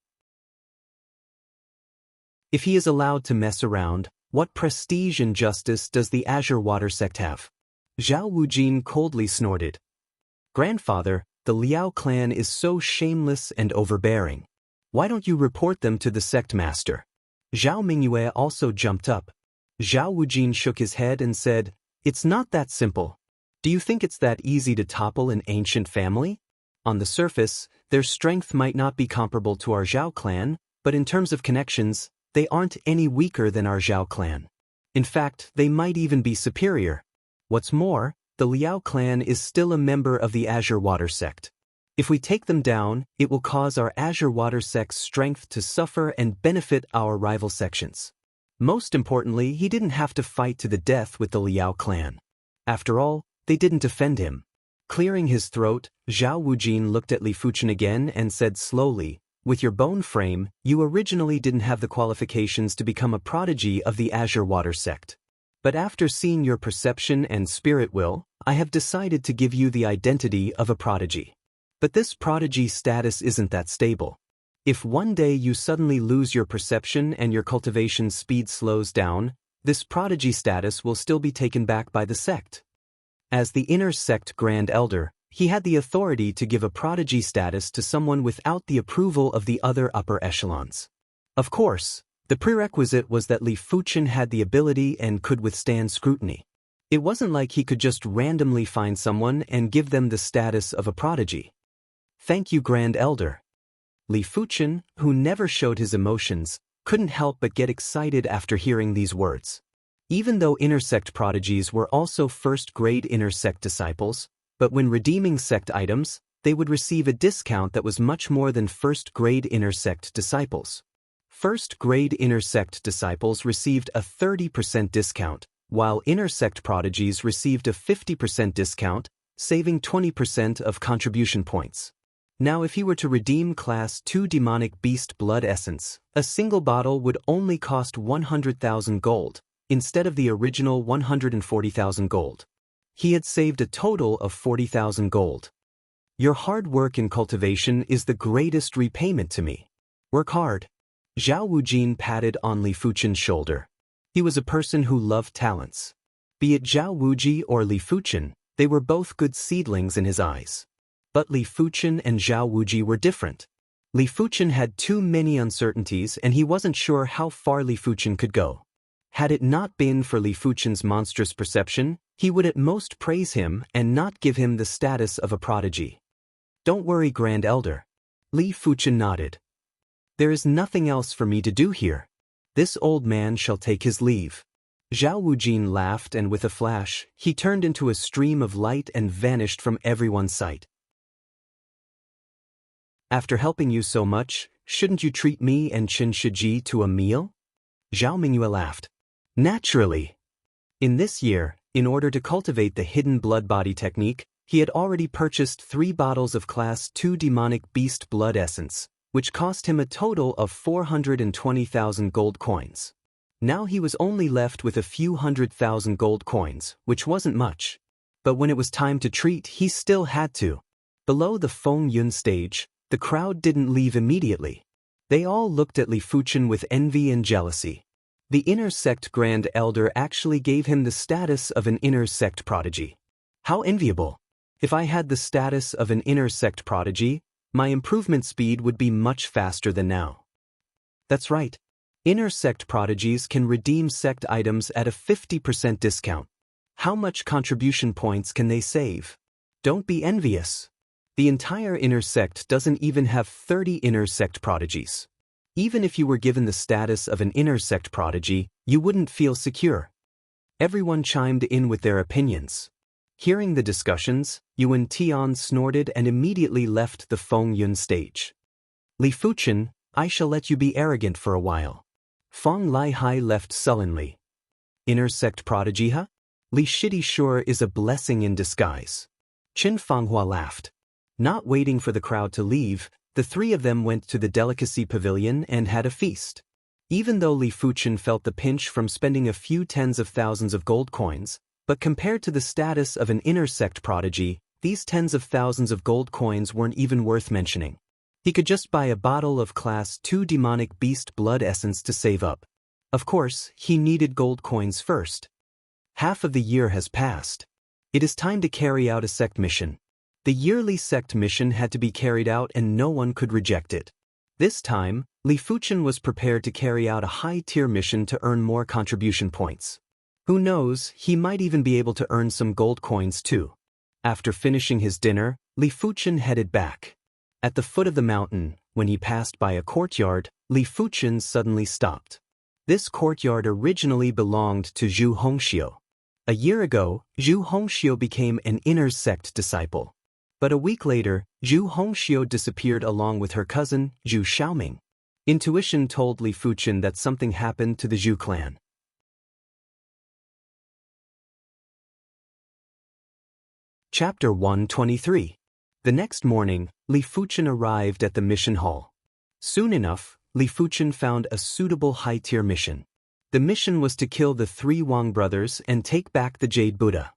If he is allowed to mess around, what prestige and justice does the Azure Water sect have? Zhao Wujin coldly snorted. Grandfather, the Liao clan is so shameless and overbearing. Why don't you report them to the sect master? Zhao Mingyue also jumped up. Zhao Wujin shook his head and said, "It's not that simple. Do you think it's that easy to topple an ancient family? On the surface, their strength might not be comparable to our Zhao clan, but in terms of connections, they aren't any weaker than our Zhao clan. In fact, they might even be superior. What's more, the Liao clan is still a member of the Azure Water sect. If we take them down, it will cause our Azure Water sect's strength to suffer and benefit our rival sections. Most importantly, he didn't have to fight to the death with the Liao clan. After all, they didn't offend him." Clearing his throat, Zhao Wujin looked at Li Fuchen again and said slowly, "With your bone frame, you originally didn't have the qualifications to become a prodigy of the Azure Water sect. But after seeing your perception and spirit will, I have decided to give you the identity of a prodigy. But this prodigy status isn't that stable. If one day you suddenly lose your perception and your cultivation speed slows down, this prodigy status will still be taken back by the sect. As the inner sect Grand Elder, he had the authority to give a prodigy status to someone without the approval of the other upper echelons. Of course, the prerequisite was that Li Fuchen had the ability and could withstand scrutiny. It wasn't like he could just randomly find someone and give them the status of a prodigy. Thank you, Grand Elder. Li Fuchen, who never showed his emotions, couldn't help but get excited after hearing these words. Even though inner sect prodigies were also first-grade inner sect disciples, but when redeeming sect items, they would receive a discount that was much more than first-grade inner sect disciples. First-grade inner sect disciples received a 30% discount, while inner sect prodigies received a 50% discount, saving 20% of contribution points. Now if he were to redeem Class 2 Demonic Beast Blood Essence, a single bottle would only cost 100,000 gold, instead of the original 140,000 gold. He had saved a total of 40,000 gold. Your hard work in cultivation is the greatest repayment to me. Work hard. Zhao Wujin patted on Li Fuchen's shoulder. He was a person who loved talents. Be it Zhao Wuji or Li Fuchen, they were both good seedlings in his eyes. But Li Fuchen and Zhao Wuji were different. Li Fuchen had too many uncertainties and he wasn't sure how far Li Fuchen could go. Had it not been for Li Fuchen's monstrous perception, he would at most praise him and not give him the status of a prodigy. Don't worry, Grand Elder. Li Fuchen nodded. There is nothing else for me to do here. This old man shall take his leave. Zhao Wujin laughed and with a flash, he turned into a stream of light and vanished from everyone's sight. After helping you so much, shouldn't you treat me and Qin Shiji to a meal? Zhao Mingyue laughed. Naturally. In this year, in order to cultivate the hidden blood body technique, he had already purchased 3 bottles of Class 2 Demonic Beast Blood Essence, which cost him a total of 420,000 gold coins. Now he was only left with a few 100,000 gold coins, which wasn't much. But when it was time to treat, he still had to. Below the Feng Yun stage, the crowd didn't leave immediately. They all looked at Li Fuchen with envy and jealousy. The inner sect Grand Elder actually gave him the status of an inner sect prodigy. How enviable! If I had the status of an inner sect prodigy, my improvement speed would be much faster than now. That's right. Inner sect prodigies can redeem sect items at a 50% discount. How much contribution points can they save? Don't be envious. The entire inner sect doesn't even have 30 inner sect prodigies. Even if you were given the status of an inner sect prodigy, you wouldn't feel secure. Everyone chimed in with their opinions. Hearing the discussions, Yuan Tian snorted and immediately left the Feng Yun stage. Li Fuchen, I shall let you be arrogant for a while. Feng Lihai left sullenly. Inner sect prodigy, huh? Li Shidi sure is a blessing in disguise. Qin Fanghua laughed. Not waiting for the crowd to leave, the 3 of them went to the delicacy pavilion and had a feast. Even though Li Fuchen felt the pinch from spending a few tens of thousands of gold coins, but compared to the status of an inner sect prodigy, these tens of thousands of gold coins weren't even worth mentioning. He could just buy a bottle of Class 2 Demonic Beast Blood Essence to save up. Of course, he needed gold coins first. Half of the year has passed. It is time to carry out a sect mission. The yearly sect mission had to be carried out and no one could reject it. This time, Li Fuchen was prepared to carry out a high-tier mission to earn more contribution points. Who knows, he might even be able to earn some gold coins too. After finishing his dinner, Li Fuchen headed back. At the foot of the mountain, when he passed by a courtyard, Li Fuchen suddenly stopped. This courtyard originally belonged to Zhu Hongxiu. A year ago, Zhu Hongxiu became an inner sect disciple. But a week later, Zhu Hongxiu disappeared along with her cousin, Zhu Xiaoming. Intuition told Li Fuchen that something happened to the Zhu clan. Chapter 123. The next morning, Li Fuchen arrived at the mission hall. Soon enough, Li Fuchen found a suitable high-tier mission. The mission was to kill the 3 Wang brothers and take back the Jade Buddha.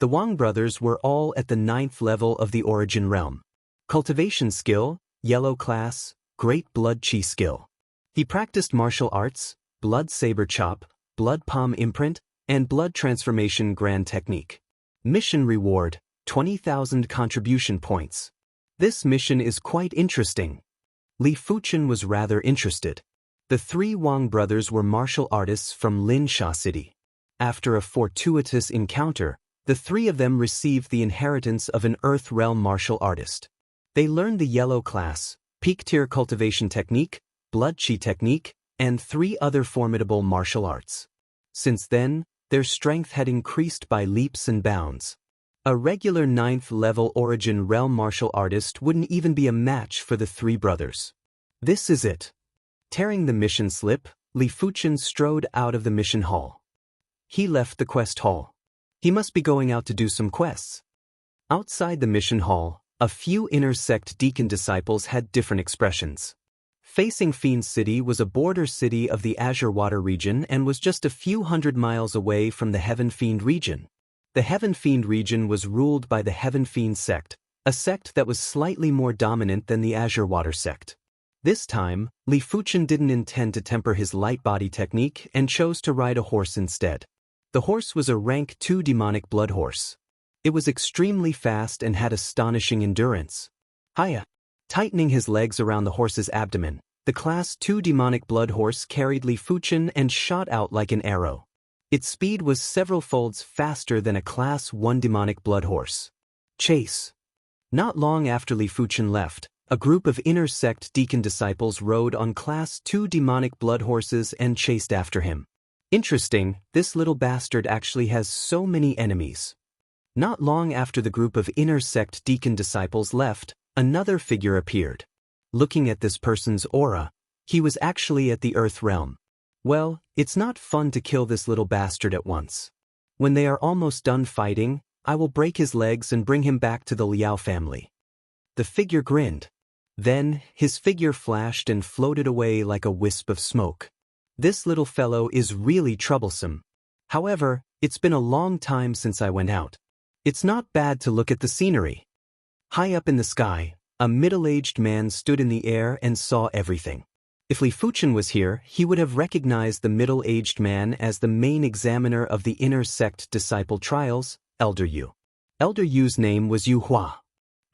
The Wang brothers were all at the 9th level of the Origin Realm. Cultivation skill, Yellow class, Great Blood Chi skill. He practiced martial arts, Blood Saber Chop, Blood Palm Imprint, and Blood Transformation Grand Technique. Mission reward, 20,000 contribution points. This mission is quite interesting. Li Fuchen was rather interested. The three Wang brothers were martial artists from Linsha City. After a fortuitous encounter, the three of them received the inheritance of an Earth Realm martial artist. They learned the yellow class, peak-tier cultivation technique, blood chi technique, and 3 other formidable martial arts. Since then, their strength had increased by leaps and bounds. A regular 9th-level Origin Realm martial artist wouldn't even be a match for the three brothers. This is it. Tearing the mission slip, Li Fuchen strode out of the mission hall. He left the quest hall. He must be going out to do some quests. Outside the mission hall, a few inner sect deacon disciples had different expressions. Facing Fiend City was a border city of the Azure Water region and was just a few hundred miles away from the Heaven Fiend region. The Heaven Fiend region was ruled by the Heaven Fiend sect, a sect that was slightly more dominant than the Azure Water sect. This time, Li Fuchen didn't intend to temper his light body technique and chose to ride a horse instead. The horse was a rank 2 demonic blood horse. It was extremely fast and had astonishing endurance. Hiya! Tightening his legs around the horse's abdomen, the class 2 demonic blood horse carried Li Fuchen and shot out like an arrow. Its speed was several folds faster than a class 1 demonic blood horse. Chase! Not long after Li Fuchen left, a group of inner sect deacon disciples rode on class 2 demonic blood horses and chased after him. Interesting, this little bastard actually has so many enemies. Not long after the group of inner sect deacon disciples left, another figure appeared. Looking at this person's aura, he was actually at the Earth Realm. Well, it's not fun to kill this little bastard at once. When they are almost done fighting, I will break his legs and bring him back to the Liao family. The figure grinned. Then, his figure flashed and floated away like a wisp of smoke. This little fellow is really troublesome. However, it's been a long time since I went out. It's not bad to look at the scenery. High up in the sky, a middle-aged man stood in the air and saw everything. If Li Fuchen was here, he would have recognized the middle-aged man as the main examiner of the inner sect disciple trials, Elder Yu. Elder Yu's name was Yu Hua.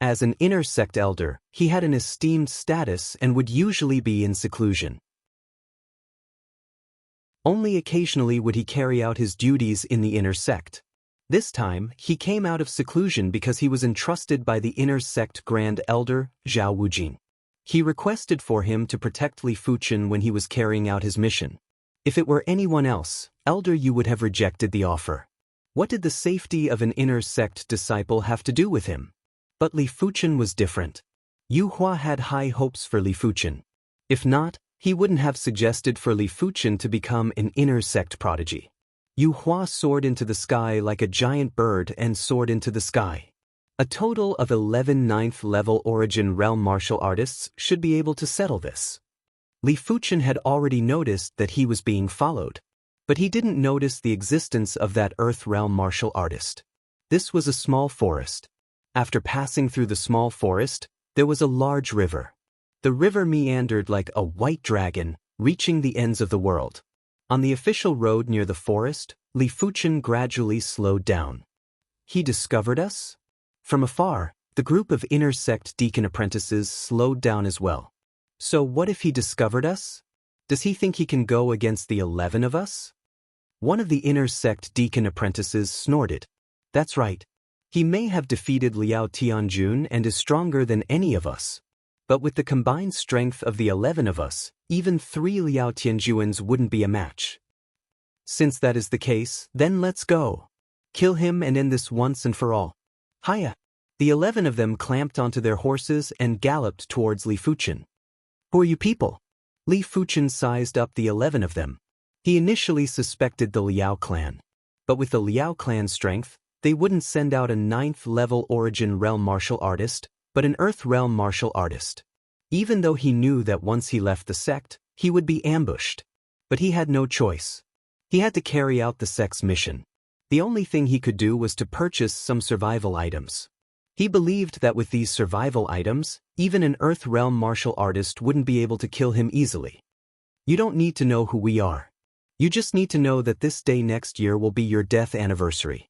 As an inner sect elder, he had an esteemed status and would usually be in seclusion. Only occasionally would he carry out his duties in the inner sect. This time, he came out of seclusion because he was entrusted by the inner sect Grand Elder, Zhao Wujin. He requested for him to protect Li Fuchen when he was carrying out his mission. If it were anyone else, Elder Yu would have rejected the offer. What did the safety of an inner sect disciple have to do with him? But Li Fuchen was different. Yu Hua had high hopes for Li Fuchen. If not, he wouldn't have suggested for Li Fuchen to become an inner sect prodigy. Yu Hua soared into the sky like a giant bird and soared into the sky. A total of 11 9th-level Origin Realm martial artists should be able to settle this. Li Fuchen had already noticed that he was being followed, but he didn't notice the existence of that Earth Realm martial artist. This was a small forest. After passing through the small forest, there was a large river. The river meandered like a white dragon, reaching the ends of the world. On the official road near the forest, Li Fuchen gradually slowed down. He discovered us? From afar, the group of inner sect deacon apprentices slowed down as well. So what if he discovered us? Does he think he can go against the 11 of us? One of the inner sect deacon apprentices snorted. That's right. He may have defeated Liao Tianjun and is stronger than any of us. But with the combined strength of the 11 of us, even 3 Liao Tianjuns wouldn't be a match. Since that is the case, then let's go. Kill him and end this once and for all. Hiya! The 11 of them clamped onto their horses and galloped towards Li Fuchen. Who are you people? Li Fuchen sized up the 11 of them. He initially suspected the Liao clan. But with the Liao clan's strength, they wouldn't send out a 9th-level Origin Realm martial artist, but an Earth Realm martial artist. Even though he knew that once he left the sect, he would be ambushed. But he had no choice. He had to carry out the sect's mission. The only thing he could do was to purchase some survival items. He believed that with these survival items, even an Earth Realm martial artist wouldn't be able to kill him easily. You don't need to know who we are. You just need to know that this day next year will be your death anniversary.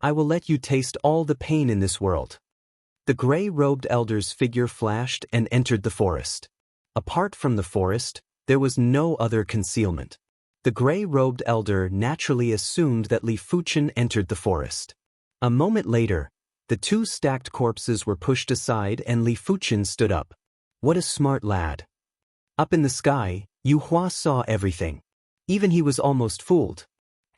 I will let you taste all the pain in this world. The gray-robed elder's figure flashed and entered the forest. Apart from the forest, there was no other concealment. The gray-robed elder naturally assumed that Li Fuchen entered the forest. A moment later, the two stacked corpses were pushed aside and Li Fuchen stood up. What a smart lad. Up in the sky, Yu Hua saw everything. Even he was almost fooled.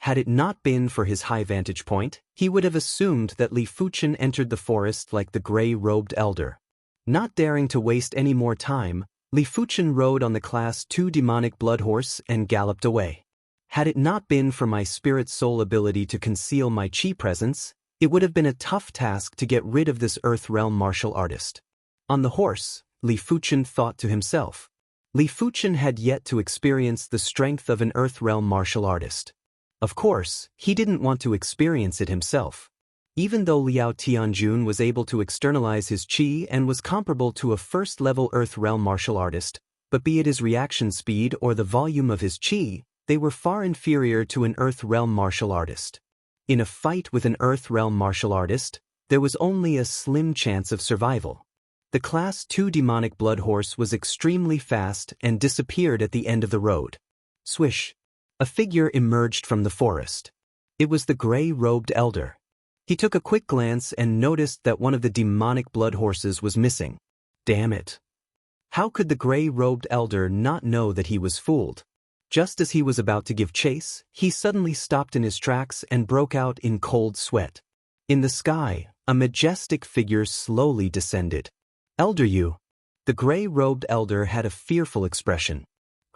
Had it not been for his high vantage point, he would have assumed that Li Fuchen entered the forest like the gray-robed elder. Not daring to waste any more time, Li Fuchen rode on the Class 2 demonic blood horse and galloped away. Had it not been for my spirit soul ability to conceal my chi presence, it would have been a tough task to get rid of this earth realm martial artist. On the horse, Li Fuchen thought to himself. Li Fuchen had yet to experience the strength of an Earth Realm martial artist. Of course, he didn't want to experience it himself. Even though Liao Tianjun was able to externalize his qi and was comparable to a first-level Earth Realm martial artist, but be it his reaction speed or the volume of his qi, they were far inferior to an Earth Realm martial artist. In a fight with an Earth Realm martial artist, there was only a slim chance of survival. The Class 2 demonic blood horse was extremely fast and disappeared at the end of the road. Swish! A figure emerged from the forest. It was the gray-robed elder. He took a quick glance and noticed that one of the demonic blood horses was missing. Damn it! How could the gray-robed elder not know that he was fooled? Just as he was about to give chase, he suddenly stopped in his tracks and broke out in cold sweat. In the sky, a majestic figure slowly descended. Elder Yu. The gray-robed elder had a fearful expression.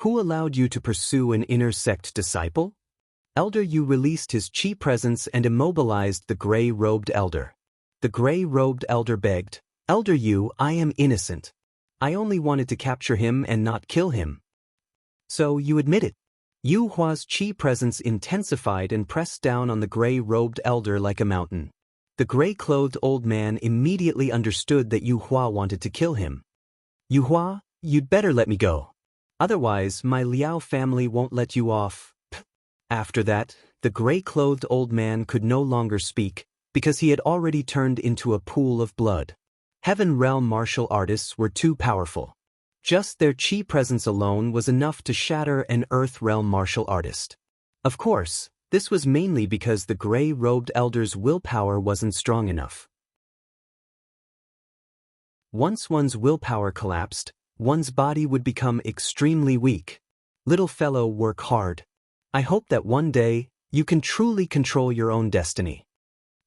Who allowed you to pursue an inner sect disciple? Elder Yu released his qi presence and immobilized the gray-robed elder. The gray-robed elder begged, Elder Yu, I am innocent. I only wanted to capture him and not kill him. So you admit it. Yu Hua's qi presence intensified and pressed down on the gray-robed elder like a mountain. The gray-clothed old man immediately understood that Yu Hua wanted to kill him. Yu Hua, you'd better let me go. Otherwise, my Liao family won't let you off. After that, the gray-clothed old man could no longer speak, because he had already turned into a pool of blood. Heaven Realm martial artists were too powerful. Just their qi presence alone was enough to shatter an Earth Realm martial artist. Of course, this was mainly because the gray-robed elder's willpower wasn't strong enough. Once one's willpower collapsed, one's body would become extremely weak. Little fellow, work hard. I hope that one day, you can truly control your own destiny.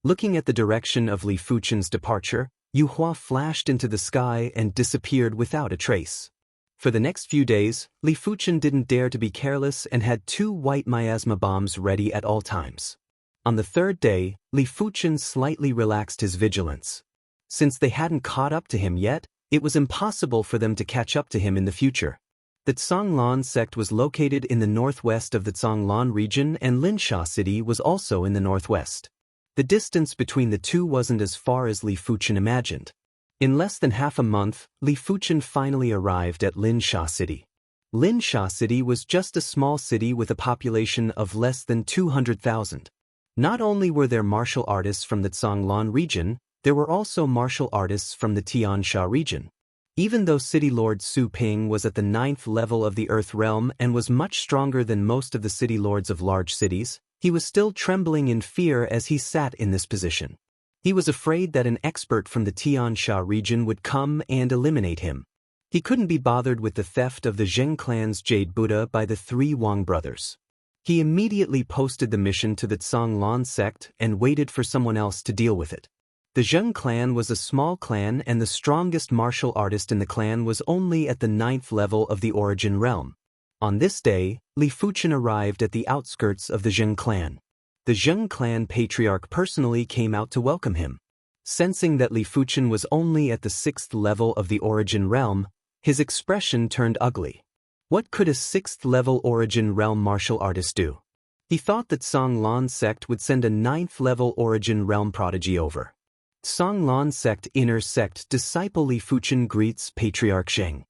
Looking at the direction of Li Fuchen's departure, Yu Hua flashed into the sky and disappeared without a trace. For the next few days, Li Fuchen didn't dare to be careless and had 2 white miasma bombs ready at all times. On the 3rd day, Li Fuchen slightly relaxed his vigilance. Since they hadn't caught up to him yet, it was impossible for them to catch up to him in the future. The Zhonglan sect was located in the northwest of the Zhonglan region and Linsha City was also in the northwest. The distance between the two wasn't as far as Li Fuchen imagined. In less than half a month, Li Fuchen finally arrived at Linsha City. Linsha City was just a small city with a population of less than 200,000. Not only were there martial artists from the Zhonglan region, there were also martial artists from the Tiansha region. Even though City Lord Su Ping was at the 9th level of the Earth Realm and was much stronger than most of the city lords of large cities, he was still trembling in fear as he sat in this position. He was afraid that an expert from the Tiansha region would come and eliminate him. He couldn't be bothered with the theft of the Zheng clan's Jade Buddha by the 3 Wang brothers. He immediately posted the mission to the Zhonglan sect and waited for someone else to deal with it. The Zheng clan was a small clan and the strongest martial artist in the clan was only at the 9th level of the Origin Realm. On this day, Li Fuchen arrived at the outskirts of the Zheng clan. The Zheng clan patriarch personally came out to welcome him. Sensing that Li Fuchen was only at the 6th level of the Origin Realm, his expression turned ugly. What could a 6th level Origin Realm martial artist do? He thought that Zhonglan sect would send a 9th level Origin Realm prodigy over. Zhonglan sect inner sect disciple Li Fuchen greets Patriarch Zheng.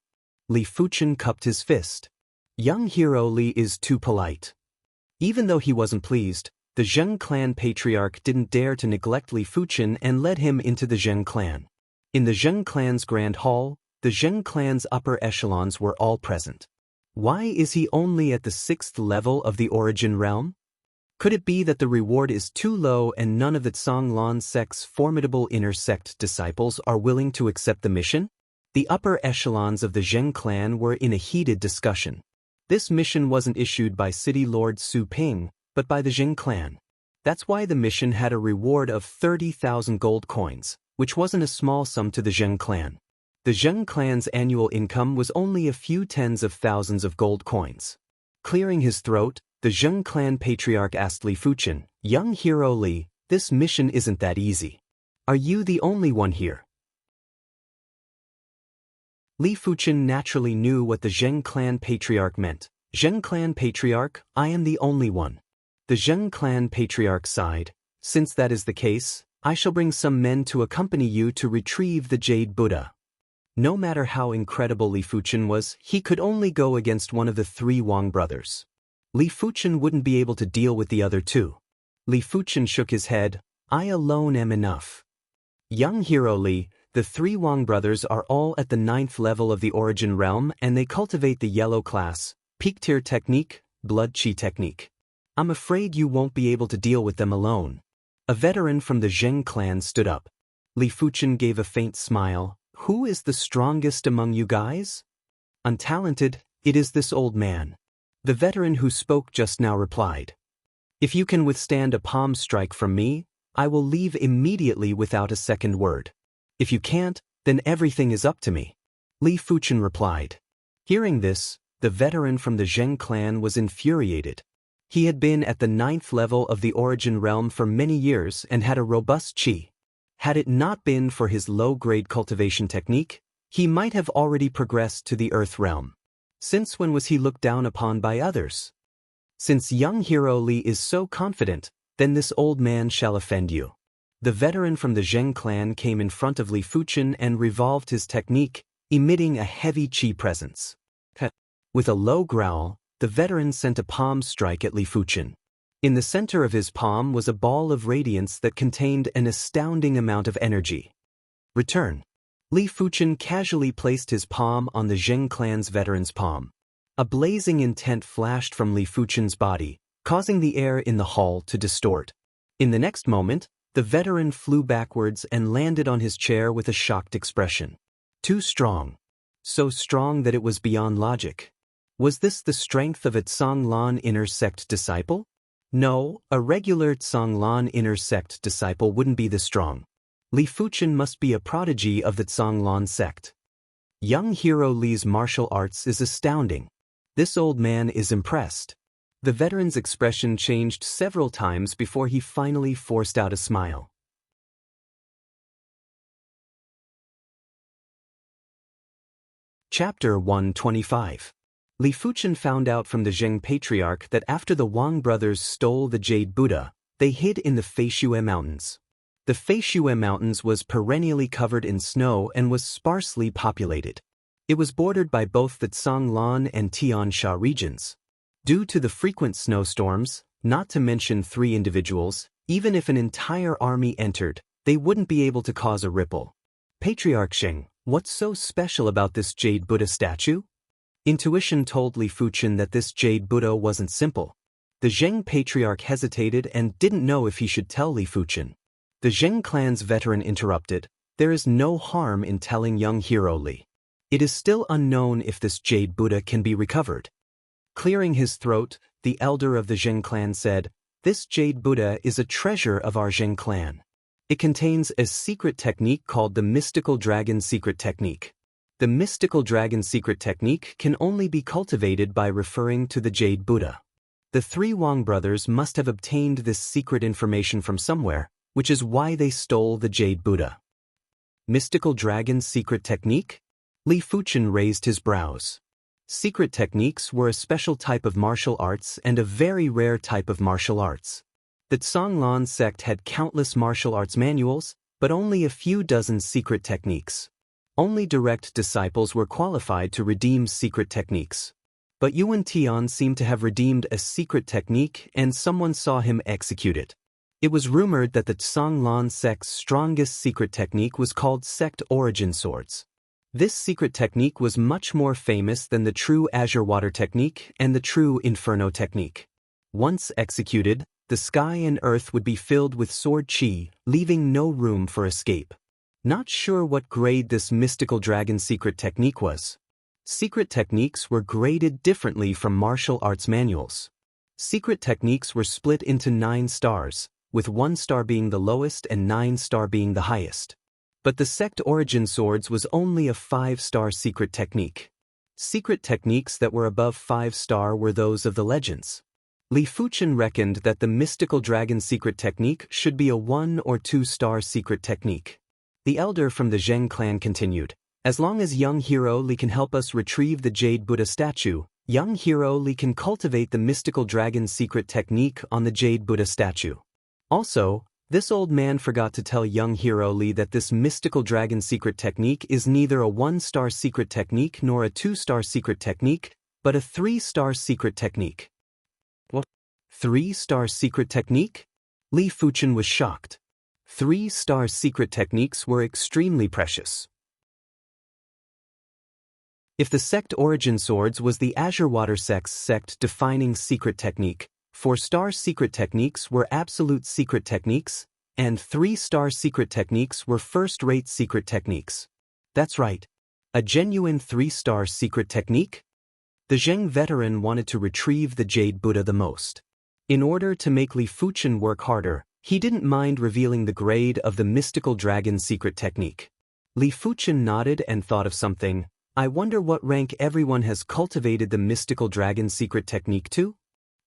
Li Fuchen cupped his fist. Young hero Li is too polite. Even though he wasn't pleased, the Zheng clan patriarch didn't dare to neglect Li Fuchen and led him into the Zheng clan. In the Zheng clan's grand hall, the Zheng clan's upper echelons were all present. Why is he only at the 6th level of the Origin Realm? Could it be that the reward is too low and none of the Zhonglan sect's formidable inner sect disciples are willing to accept the mission? The upper echelons of the Zheng clan were in a heated discussion. This mission wasn't issued by City Lord Su Ping, but by the Zheng clan. That's why the mission had a reward of 30,000 gold coins, which wasn't a small sum to the Zheng clan. The Zheng clan's annual income was only a few tens of thousands of gold coins. Clearing his throat, the Zheng clan patriarch asked Li Fuchen, "Young hero Li, this mission isn't that easy. Are you the only one here?" Li Fuchen naturally knew what the Zheng clan patriarch meant. Zheng clan patriarch, I am the only one. The Zheng clan patriarch sighed. Since that is the case, I shall bring some men to accompany you to retrieve the Jade Buddha. No matter how incredible Li Fuchen was, he could only go against one of the three Wang brothers. Li Fuchen wouldn't be able to deal with the other two. Li Fuchen shook his head. I alone am enough. Young hero Li, the three Wang brothers are all at the 9th level of the origin realm and they cultivate the yellow class, peak tier technique, blood chi technique. I'm afraid you won't be able to deal with them alone. A veteran from the Zheng clan stood up. Li Fuchen gave a faint smile. Who is the strongest among you guys? Untalented, it is this old man. The veteran who spoke just now replied. If you can withstand a palm strike from me, I will leave immediately without a second word. If you can't, then everything is up to me. Li Fuchen replied. Hearing this, the veteran from the Zheng clan was infuriated. He had been at the 9th level of the origin realm for many years and had a robust chi. Had it not been for his low-grade cultivation technique, he might have already progressed to the Earth realm. Since when was he looked down upon by others? Since young hero Li is so confident, then this old man shall offend you. The veteran from the Zheng clan came in front of Li Fuchen and revolved his technique, emitting a heavy chi presence. With a low growl, the veteran sent a palm strike at Li Fuchen. In the center of his palm was a ball of radiance that contained an astounding amount of energy. Return. Li Fuchen casually placed his palm on the Zheng clan's veteran's palm. A blazing intent flashed from Li Fuchen's body, causing the air in the hall to distort. In the next moment, the veteran flew backwards and landed on his chair with a shocked expression. Too strong. So strong that it was beyond logic. Was this the strength of a Tsanglan inner sect disciple? No, a regular Tsanglan inner sect disciple wouldn't be this strong. Li Fuchen must be a prodigy of the Tsanglan sect. Young hero Li's martial arts is astounding. This old man is impressed. The veteran's expression changed several times before he finally forced out a smile. Chapter 125. Li Fuchen found out from the Zheng patriarch that after the Wang brothers stole the Jade Buddha, they hid in the Feishue Mountains. The Feishue Mountains was perennially covered in snow and was sparsely populated. It was bordered by both the Tsanglan and Tian Sha regions. Due to the frequent snowstorms, not to mention 3 individuals, even if an entire army entered, they wouldn't be able to cause a ripple. Patriarch Zheng, what's so special about this Jade Buddha statue? Intuition told Li Fuchen that this Jade Buddha wasn't simple. The Zheng patriarch hesitated and didn't know if he should tell Li Fuchen. The Zheng clan's veteran interrupted. There is no harm in telling young hero Li. It is still unknown if this Jade Buddha can be recovered. Clearing his throat, the elder of the Zheng clan said, This Jade Buddha is a treasure of our Zheng clan. It contains a secret technique called the Mystical Dragon Secret Technique. The Mystical Dragon Secret Technique can only be cultivated by referring to the Jade Buddha. The 3 Wang brothers must have obtained this secret information from somewhere, which is why they stole the Jade Buddha. Mystical Dragon Secret Technique? Li Fuchen raised his brows. Secret techniques were a special type of martial arts and a very rare type of martial arts. The Tsanglan sect had countless martial arts manuals, but only a few dozen secret techniques. Only direct disciples were qualified to redeem secret techniques. But Yuan Tian seemed to have redeemed a secret technique and someone saw him execute it. It was rumored that the Tsanglan sect's strongest secret technique was called Sect Origin Swords. This secret technique was much more famous than the true Azure Water technique and the true Inferno technique. Once executed, the sky and earth would be filled with sword chi, leaving no room for escape. Not sure what grade this Mystical Dragon Secret Technique was. Secret techniques were graded differently from martial arts manuals. Secret techniques were split into 9 stars, with 1 star being the lowest and 9 star being the highest. But the Sect Origin Swords was only a 5-star secret technique. Secret techniques that were above 5-star were those of the legends. Li Fuchen reckoned that the Mystical Dragon Secret Technique should be a 1 or 2-star secret technique. The elder from the Zheng clan continued, As long as young hero Li can help us retrieve the Jade Buddha statue, young hero Li can cultivate the mystical dragon secret technique on the Jade Buddha statue. Also, this old man forgot to tell young hero Li that this mystical dragon secret technique is neither a 1-star secret technique nor a 2-star secret technique, but a 3-star secret technique. What? 3-star secret technique? Li Fuchen was shocked. 3-star secret techniques were extremely precious. If the sect Origin Swords was the Azure Water sect's sect-defining secret technique, 4-star secret techniques were absolute secret techniques, and 3-star secret techniques were first-rate secret techniques. That's right. A genuine 3-star secret technique? The Zheng veteran wanted to retrieve the Jade Buddha the most. In order to make Li Fuchen work harder, he didn't mind revealing the grade of the mystical dragon secret technique. Li Fuchen nodded and thought of something. I wonder what rank everyone has cultivated the mystical dragon secret technique to?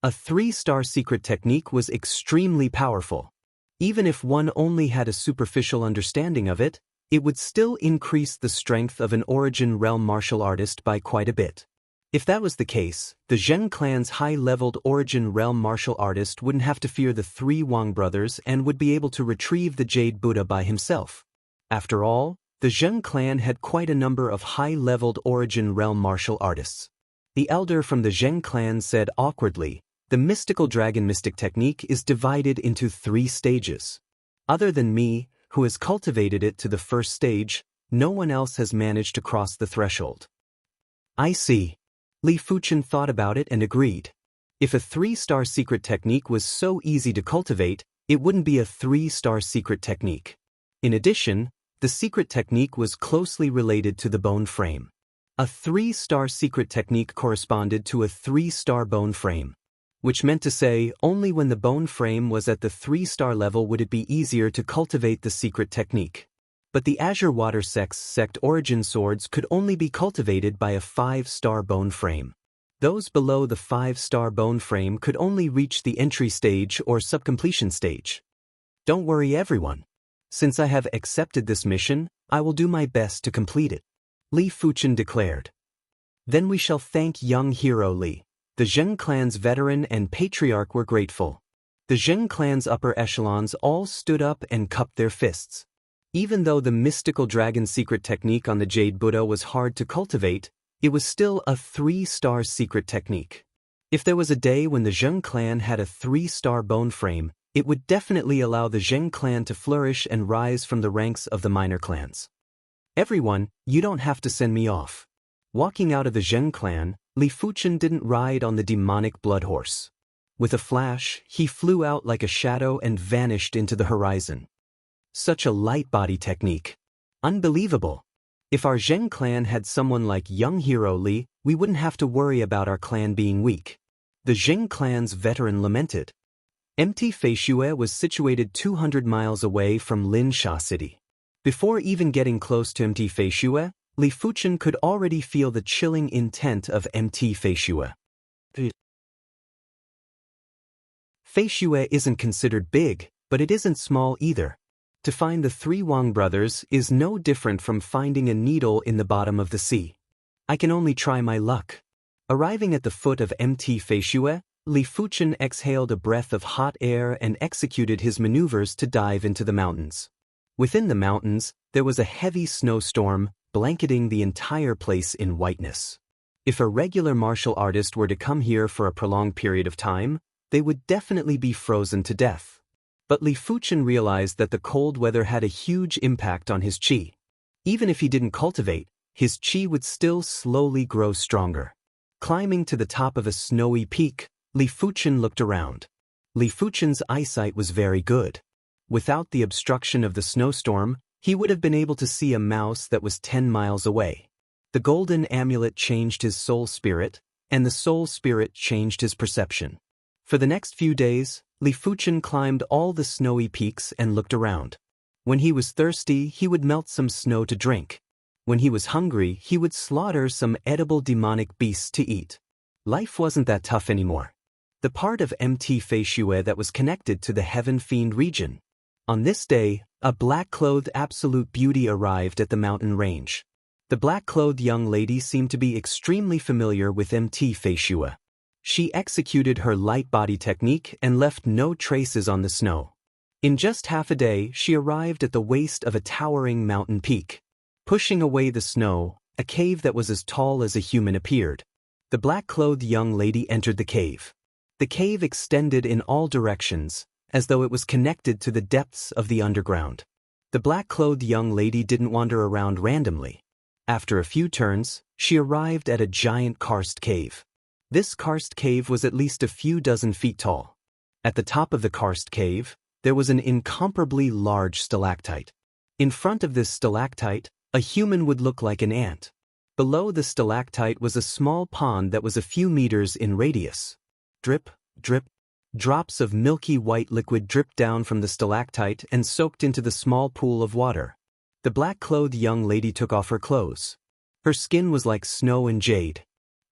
A 3-star secret technique was extremely powerful. Even if one only had a superficial understanding of it, it would still increase the strength of an Origin Realm martial artist by quite a bit. If that was the case, the Zheng clan's high-leveled Origin Realm martial artist wouldn't have to fear the 3 Wang brothers and would be able to retrieve the Jade Buddha by himself. After all, the Zheng clan had quite a number of high-leveled Origin Realm martial artists. The elder from the Zheng clan said awkwardly, the mystical dragon mystic technique is divided into 3 stages. Other than me, who has cultivated it to the first stage, no one else has managed to cross the threshold. I see. Li Fuchen thought about it and agreed. If a 3-star secret technique was so easy to cultivate, it wouldn't be a 3-star secret technique. In addition, the secret technique was closely related to the bone frame. A 3-star secret technique corresponded to a 3-star bone frame, which meant to say only when the bone frame was at the 3-star level would it be easier to cultivate the secret technique. But the Azure Water sect's sect Origin Swords could only be cultivated by a 5-star bone frame. Those below the 5-star bone frame could only reach the entry stage or subcompletion stage. Don't worry everyone. Since I have accepted this mission, I will do my best to complete it, Li Fuchen declared. Then we shall thank young hero Li. The Zheng clan's veteran and patriarch were grateful. The Zheng clan's upper echelons all stood up and cupped their fists. Even though the mystical dragon secret technique on the Jade Buddha was hard to cultivate, it was still a 3-star secret technique. If there was a day when the Zheng clan had a 3-star bone frame, it would definitely allow the Zheng clan to flourish and rise from the ranks of the minor clans. Everyone, you don't have to send me off. Walking out of the Zheng clan, Li Fuchen didn't ride on the demonic blood horse. With a flash, he flew out like a shadow and vanished into the horizon. Such a light body technique. Unbelievable. If our Zheng clan had someone like young hero Li, we wouldn't have to worry about our clan being weak. The Zheng clan's veteran lamented. Empty Feishue was situated 200 miles away from Linsha City. Before even getting close to Empty Feishue, Li Fuchen could already feel the chilling intent of Empty Feishue. Feishue isn't considered big, but it isn't small either. To find the 3 Wang brothers is no different from finding a needle in the bottom of the sea. I can only try my luck. Arriving at the foot of Empty Feishue, Li Fuchen exhaled a breath of hot air and executed his maneuvers to dive into the mountains. Within the mountains, there was a heavy snowstorm, blanketing the entire place in whiteness. If a regular martial artist were to come here for a prolonged period of time, they would definitely be frozen to death. But Li Fuchen realized that the cold weather had a huge impact on his qi. Even if he didn't cultivate, his qi would still slowly grow stronger. Climbing to the top of a snowy peak, Li Fuchen looked around. Li Fuchen's eyesight was very good. Without the obstruction of the snowstorm, he would have been able to see a mouse that was 10 miles away. The golden amulet changed his soul spirit, and the soul spirit changed his perception. For the next few days, Li Fuchen climbed all the snowy peaks and looked around. When he was thirsty, he would melt some snow to drink. When he was hungry, he would slaughter some edible demonic beasts to eat. Life wasn't that tough anymore. The part of Mt. Feishue that was connected to the Heaven Fiend region. On this day, a black-clothed absolute beauty arrived at the mountain range. The black-clothed young lady seemed to be extremely familiar with MT Feishua. She executed her light body technique and left no traces on the snow. In just half a day, she arrived at the waist of a towering mountain peak. Pushing away the snow, a cave that was as tall as a human appeared. The black-clothed young lady entered the cave. The cave extended in all directions, as though it was connected to the depths of the underground. The black-clothed young lady didn't wander around randomly. After a few turns, she arrived at a giant karst cave. This karst cave was at least a few dozen feet tall. At the top of the karst cave, there was an incomparably large stalactite. In front of this stalactite, a human would look like an ant. Below the stalactite was a small pond that was a few meters in radius. Drip, drip. Drops of milky white liquid dripped down from the stalactite and soaked into the small pool of water. The black-clothed young lady took off her clothes. Her skin was like snow and jade.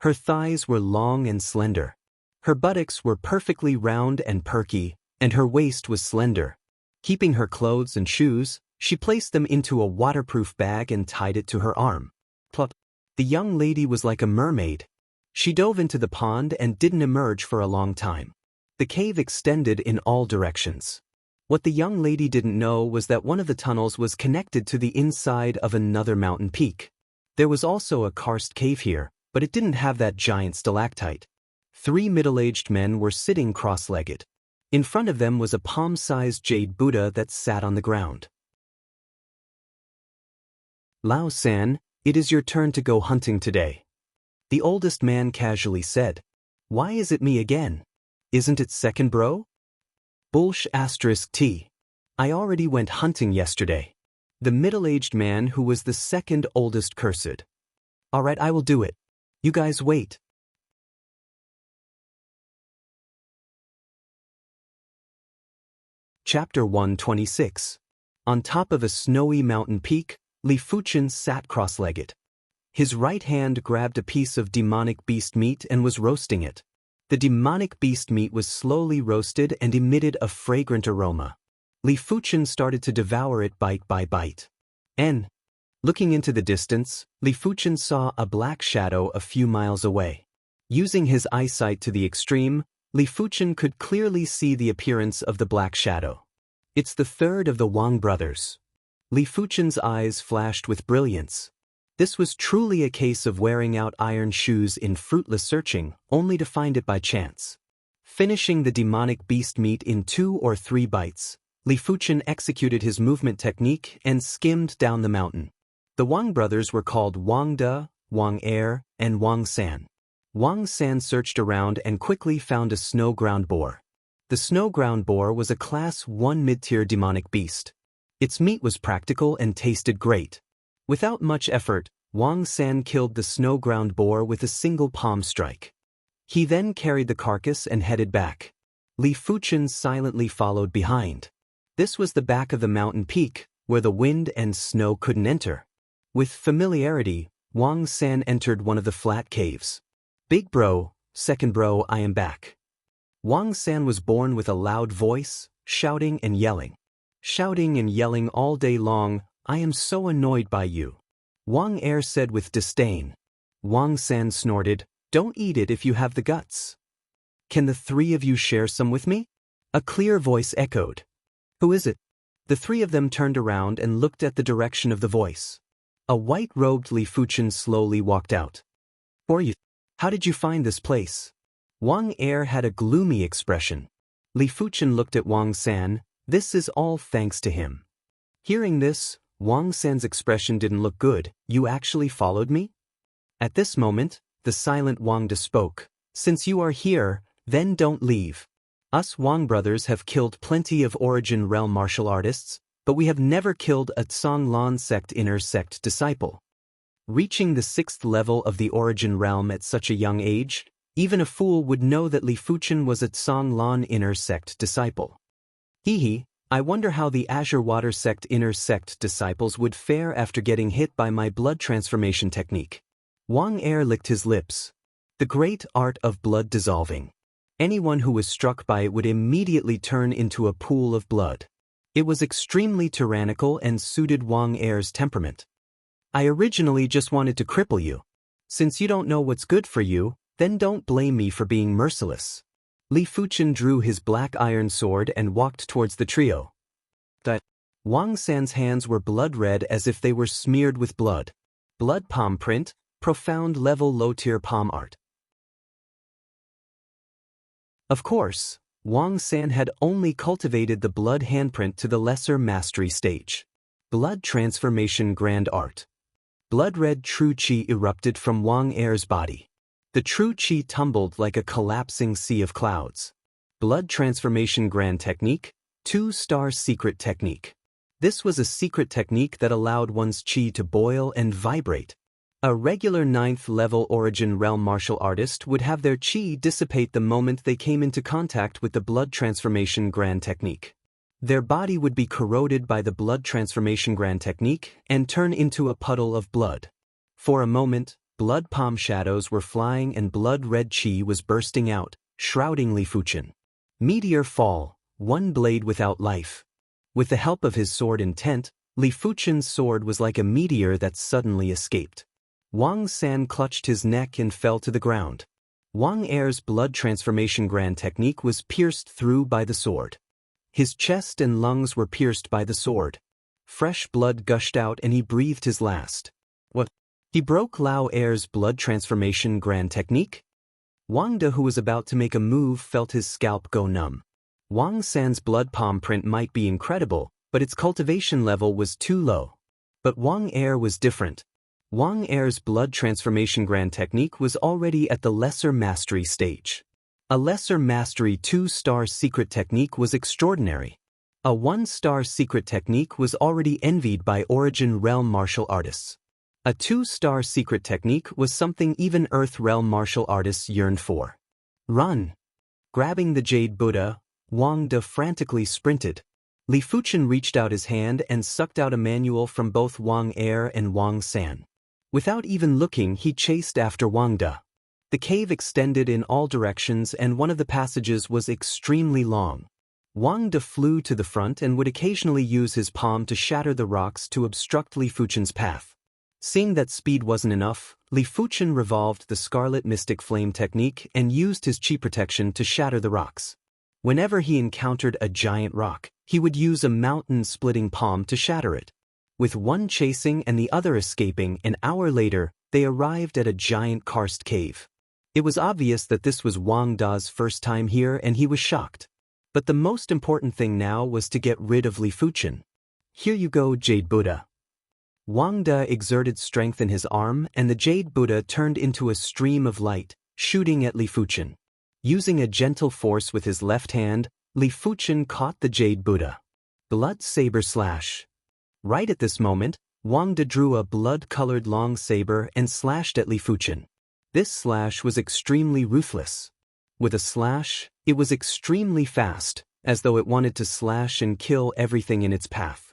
Her thighs were long and slender. Her buttocks were perfectly round and perky, and her waist was slender. Keeping her clothes and shoes, she placed them into a waterproof bag and tied it to her arm. Plop. The young lady was like a mermaid. She dove into the pond and didn't emerge for a long time. The cave extended in all directions. What the young lady didn't know was that one of the tunnels was connected to the inside of another mountain peak. There was also a karst cave here, but it didn't have that giant stalactite. 3 middle-aged men were sitting cross-legged. In front of them was a palm-sized jade Buddha that sat on the ground. Lao-san, it is your turn to go hunting today. The oldest man casually said. Why is it me again? Isn't it second bro? Bullsh*T. I already went hunting yesterday. The middle-aged man who was the second oldest cursed. Alright, I will do it. You guys wait. Chapter 126. On top of a snowy mountain peak, Li Fuchen sat cross-legged. His right hand grabbed a piece of demonic beast meat and was roasting it. The demonic beast meat was slowly roasted and emitted a fragrant aroma. Li Fuchen started to devour it bite by bite. Looking into the distance, Li Fuchen saw a black shadow a few miles away. Using his eyesight to the extreme, Li Fuchen could clearly see the appearance of the black shadow. It's the third of the Wang brothers. Li Fuchen's eyes flashed with brilliance. This was truly a case of wearing out iron shoes in fruitless searching, only to find it by chance. Finishing the demonic beast meat in 2 or 3 bites, Li Fuchen executed his movement technique and skimmed down the mountain. The Wang brothers were called Wang De, Wang Er, and Wang San. Wang San searched around and quickly found a snow-ground boar. The snow-ground boar was a Class 1 mid-tier demonic beast. Its meat was practical and tasted great. Without much effort, Wang San killed the snow-ground boar with a single palm strike. He then carried the carcass and headed back. Li Fuchen silently followed behind. This was the back of the mountain peak, where the wind and snow couldn't enter. With familiarity, Wang San entered one of the flat caves. Big bro, second bro, I am back. Wang San was born with a loud voice, shouting and yelling. Shouting and yelling all day long, I am so annoyed by you. Wang Er said with disdain. Wang San snorted, don't eat it if you have the guts. Can the 3 of you share some with me? A clear voice echoed. Who is it? The 3 of them turned around and looked at the direction of the voice. A white-robed Li Fuchen slowly walked out. Who are you? How did you find this place? Wang Er had a gloomy expression. Li Fuchen looked at Wang San. This is all thanks to him. Hearing this, Wang San's expression didn't look good. You actually followed me? At this moment, the silent Wang De spoke. Since you are here, then don't leave. Us Wang brothers have killed plenty of Origin Realm martial artists, but we have never killed a Tsang Lan sect inner sect disciple. Reaching the 6th level of the Origin Realm at such a young age, even a fool would know that Li Fuchen was a Tsang Lan inner sect disciple. Hee, I wonder how the Azure Water sect inner sect disciples would fare after getting hit by my blood transformation technique. Wang Er licked his lips. The great art of blood dissolving. Anyone who was struck by it would immediately turn into a pool of blood. It was extremely tyrannical and suited Wang Er's temperament. I originally just wanted to cripple you. Since you don't know what's good for you, then don't blame me for being merciless. Li Fuchen drew his black iron sword and walked towards the trio. Wang San's hands were blood-red as if they were smeared with blood. Blood palm print, profound level low-tier palm art. Of course, Wang San had only cultivated the blood handprint to the lesser mastery stage. Blood transformation grand art. Blood-red true qi erupted from Wang Er's body. The true qi tumbled like a collapsing sea of clouds. Blood transformation grand technique, 2-star secret technique. This was a secret technique that allowed one's qi to boil and vibrate. A regular 9th level origin realm martial artist would have their qi dissipate the moment they came into contact with the blood transformation grand technique. Their body would be corroded by the blood transformation grand technique and turn into a puddle of blood. For a moment, blood palm shadows were flying and blood-red qi was bursting out, shrouding Li Fuchen. Meteor fall, one blade without life. With the help of his sword intent, Li Fuchen's sword was like a meteor that suddenly escaped. Wang San clutched his neck and fell to the ground. Wang Er's blood transformation grand technique was pierced through by the sword. His chest and lungs were pierced by the sword. Fresh blood gushed out and he breathed his last. What? He broke Lao Er's blood transformation grand technique? Wang De, who was about to make a move, felt his scalp go numb. Wang San's blood palm print might be incredible, but its cultivation level was too low. But Wang Er was different. Wang Er's blood transformation grand technique was already at the lesser mastery stage. A lesser mastery 2-star secret technique was extraordinary. A 1-star secret technique was already envied by origin realm martial artists. A 2-star secret technique was something even Earth realm martial artists yearned for. Run! Grabbing the Jade Buddha, Wang De frantically sprinted. Li Fuchen reached out his hand and sucked out a manual from both Wang Er and Wang San. Without even looking, he chased after Wang De. The cave extended in all directions and one of the passages was extremely long. Wang De flew to the front and would occasionally use his palm to shatter the rocks to obstruct Li Fuchen's path. Seeing that speed wasn't enough, Li Fuchen revolved the Scarlet Mystic Flame technique and used his chi protection to shatter the rocks. Whenever he encountered a giant rock, he would use a mountain-splitting palm to shatter it. With one chasing and the other escaping, an hour later, they arrived at a giant karst cave. It was obvious that this was Wang Da's first time here and he was shocked. But the most important thing now was to get rid of Li Fuchen. Here you go, Jade Buddha. Wang De exerted strength in his arm and the Jade Buddha turned into a stream of light, shooting at Li Fuchen. Using a gentle force with his left hand, Li Fuchen caught the Jade Buddha. Blood saber slash. Right at this moment, Wang De drew a blood-colored long saber and slashed at Li Fuchen. This slash was extremely ruthless. With a slash, it was extremely fast, as though it wanted to slash and kill everything in its path.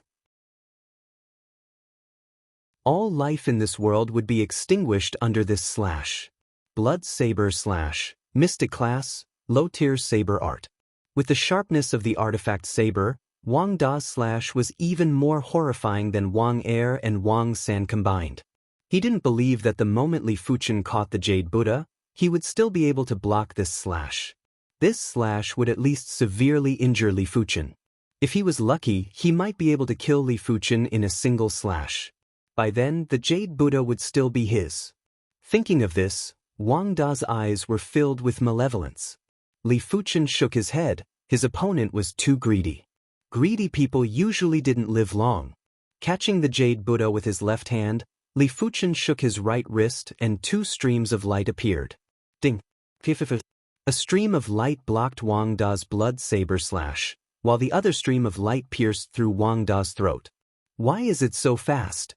All life in this world would be extinguished under this slash. Blood saber slash. Mystic class, low-tier saber art. With the sharpness of the artifact saber, Wang Da's slash was even more horrifying than Wang Er and Wang San combined. He didn't believe that the moment Li Fuchen caught the Jade Buddha, he would still be able to block this slash. This slash would at least severely injure Li Fuchen. If he was lucky, he might be able to kill Li Fuchen in a single slash. By then, the Jade Buddha would still be his. Thinking of this, Wang Da's eyes were filled with malevolence. Li Fuchen shook his head. His opponent was too greedy. Greedy people usually didn't live long. Catching the Jade Buddha with his left hand, Li Fuchen shook his right wrist and 2 streams of light appeared. Ding! A stream of light blocked Wang Da's blood saber slash, while the other stream of light pierced through Wang Da's throat. Why is it so fast?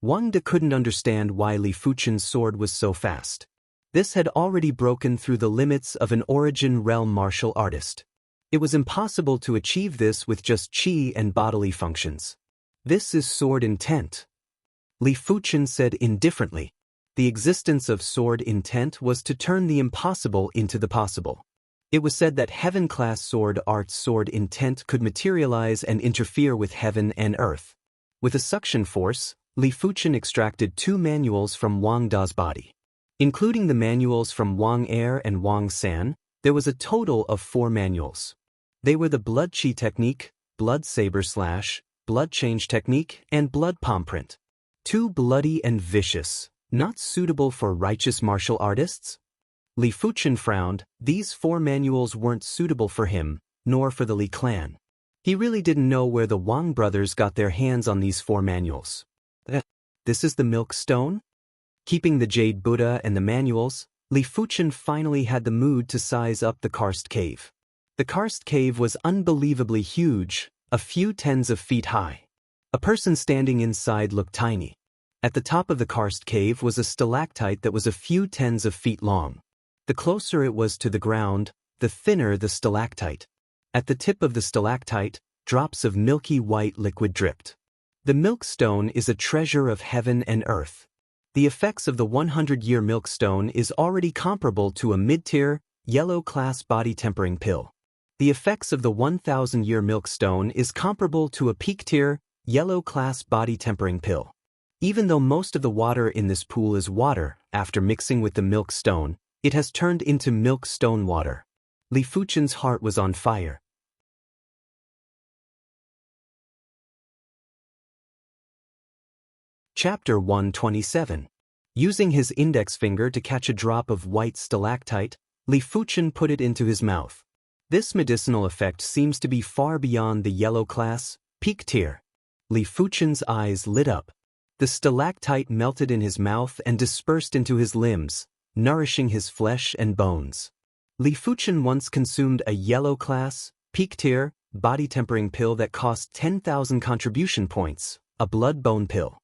Wang De couldn't understand why Li Fuchen's sword was so fast. This had already broken through the limits of an origin realm martial artist. It was impossible to achieve this with just qi and bodily functions. This is sword intent. Li Fuchen said indifferently. The existence of sword intent was to turn the impossible into the possible. It was said that heaven-class sword art's sword intent could materialize and interfere with heaven and earth. With a suction force, Li Fuchen extracted 2 manuals from Wang Da's body. Including the manuals from Wang Er and Wang San, there was a total of 4 manuals. They were the Blood Qi Technique, Blood Saber Slash, Blood Change Technique, and Blood Palm Print. Too bloody and vicious, not suitable for righteous martial artists? Li Fuchen frowned. These 4 manuals weren't suitable for him, nor for the Li clan. He really didn't know where the Wang brothers got their hands on these 4 manuals. This is the Milk Stone? Keeping the Jade Buddha and the manuals, Li Fuchen finally had the mood to size up the karst cave. The karst cave was unbelievably huge, a few tens of feet high. A person standing inside looked tiny. At the top of the karst cave was a stalactite that was a few tens of feet long. The closer it was to the ground, the thinner the stalactite. At the tip of the stalactite, drops of milky white liquid dripped. The milk stone is a treasure of heaven and earth. The effects of the 100-year milk stone is already comparable to a mid-tier, yellow-class body-tempering pill. The effects of the 1,000-year milk stone is comparable to a peak-tier, yellow-class body-tempering pill. Even though most of the water in this pool is water, after mixing with the milk stone, it has turned into milk stone water. Li Fuchen's heart was on fire. Chapter 127. Using his index finger to catch a drop of white stalactite, Li Fuchen put it into his mouth. This medicinal effect seems to be far beyond the yellow class, peak tier. Li Fuchen's eyes lit up. The stalactite melted in his mouth and dispersed into his limbs, nourishing his flesh and bones. Li Fuchen once consumed a yellow class, peak tier, body tempering pill that cost 10,000 contribution points, a blood bone pill.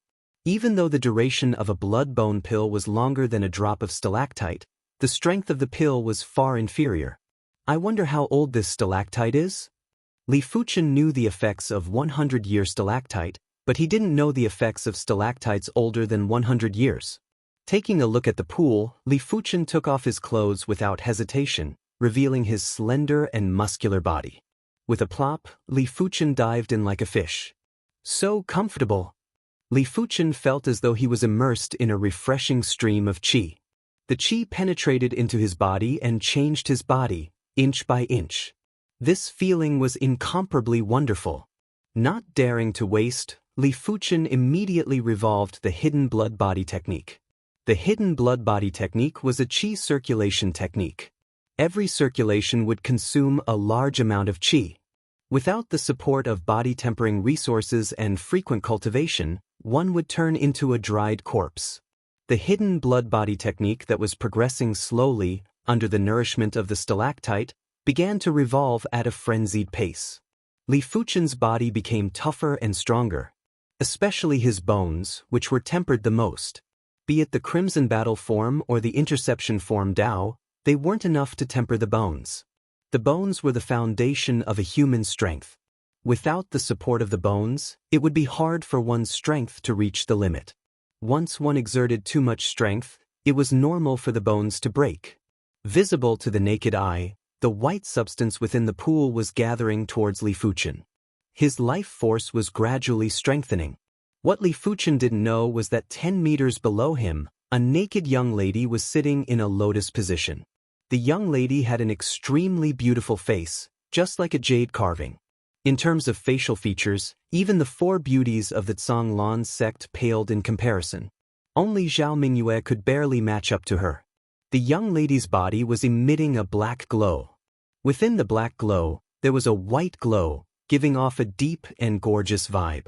Even though the duration of a blood bone pill was longer than a drop of stalactite, the strength of the pill was far inferior. I wonder how old this stalactite is? Li Fuchen knew the effects of 100-year stalactite, but he didn't know the effects of stalactites older than 100 years. Taking a look at the pool, Li Fuchen took off his clothes without hesitation, revealing his slender and muscular body. With a plop, Li Fuchen dived in like a fish. So comfortable! Li Fuchen felt as though he was immersed in a refreshing stream of qi. The qi penetrated into his body and changed his body, inch by inch. This feeling was incomparably wonderful. Not daring to waste, Li Fuchen immediately revolved the hidden blood body technique. The hidden blood body technique was a qi circulation technique. Every circulation would consume a large amount of qi. Without the support of body tempering resources and frequent cultivation, one would turn into a dried corpse. The hidden blood body technique that was progressing slowly, under the nourishment of the stalactite, began to revolve at a frenzied pace. Li Fuchen's body became tougher and stronger, especially his bones, which were tempered the most. Be it the Crimson Battle form or the Interception form Dao, they weren't enough to temper the bones. The bones were the foundation of a human's strength. Without the support of the bones, it would be hard for one's strength to reach the limit. Once one exerted too much strength, it was normal for the bones to break. Visible to the naked eye, the white substance within the pool was gathering towards Li Fuchen. His life force was gradually strengthening. What Li Fuchen didn't know was that 10 meters below him, a naked young lady was sitting in a lotus position. The young lady had an extremely beautiful face, just like a jade carving. In terms of facial features, even the 4 beauties of the Zhonglan sect paled in comparison. Only Zhao Mingyue could barely match up to her. The young lady's body was emitting a black glow. Within the black glow, there was a white glow, giving off a deep and gorgeous vibe.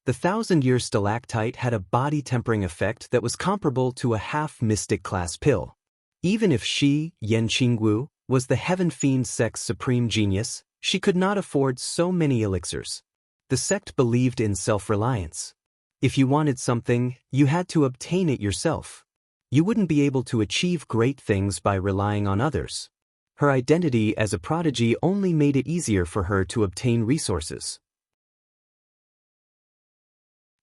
The 1,000-year stalactite had a body-tempering effect that was comparable to a half-mystic class pill. Even if she, Yan Qingwu, was the Heaven Fiend sect's supreme genius, she could not afford so many elixirs. The sect believed in self-reliance. If you wanted something, you had to obtain it yourself. You wouldn't be able to achieve great things by relying on others. Her identity as a prodigy only made it easier for her to obtain resources.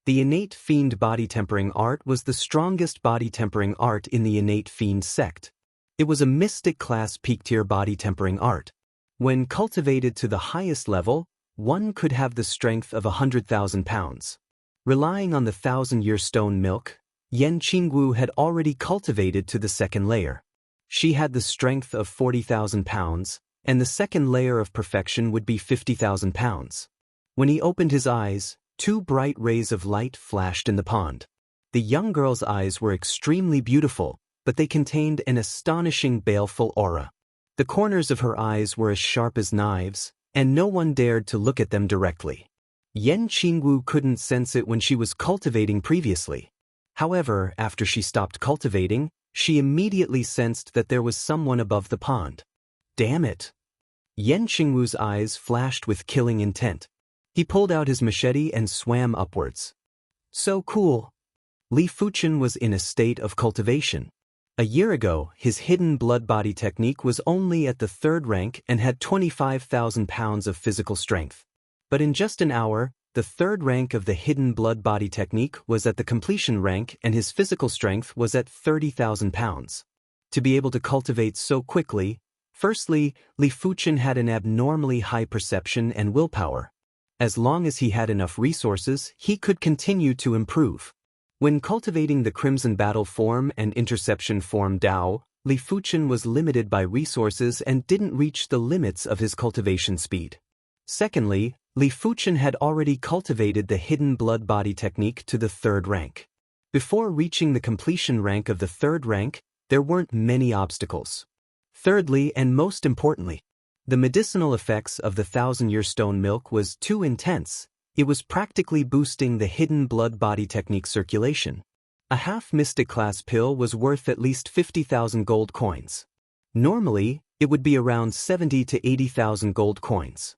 The innate fiend body tempering art was the strongest body tempering art in the innate fiend sect. It was a mystic class peak-tier body tempering art. When cultivated to the highest level, one could have the strength of 100,000 pounds. Relying on the 1,000-year stone milk, Yan Qingwu had already cultivated to the second layer. She had the strength of 40,000 pounds, and the second layer of perfection would be 50,000 pounds. When he opened his eyes, 2 bright rays of light flashed in the pond. The young girl's eyes were extremely beautiful, but they contained an astonishing baleful aura. The corners of her eyes were as sharp as knives, and no one dared to look at them directly. Yan Qingwu couldn't sense it when she was cultivating previously. However, after she stopped cultivating, she immediately sensed that there was someone above the pond. Damn it! Yan Qingwu's eyes flashed with killing intent. He pulled out his machete and swam upwards. So cool! Li Fuchen was in a state of cultivation. A year ago, his hidden blood body technique was only at the 3rd rank and had 25,000 pounds of physical strength. But in just an hour, the 3rd rank of the hidden blood body technique was at the completion rank and his physical strength was at 30,000 pounds. To be able to cultivate so quickly, firstly, Li Fuchen had an abnormally high perception and willpower. As long as he had enough resources, he could continue to improve. When cultivating the Crimson Battle form and Interception form Dao, Li Fuchen was limited by resources and didn't reach the limits of his cultivation speed. Secondly, Li Fuchen had already cultivated the hidden blood body technique to the 3rd rank. Before reaching the completion rank of the 3rd rank, there weren't many obstacles. Thirdly, and most importantly, the medicinal effects of the 1,000-year stone milk was too intense. It was practically boosting the hidden blood body technique circulation. A half mystic class pill was worth at least 50,000 gold coins. Normally, it would be around 70 to 80,000 gold coins.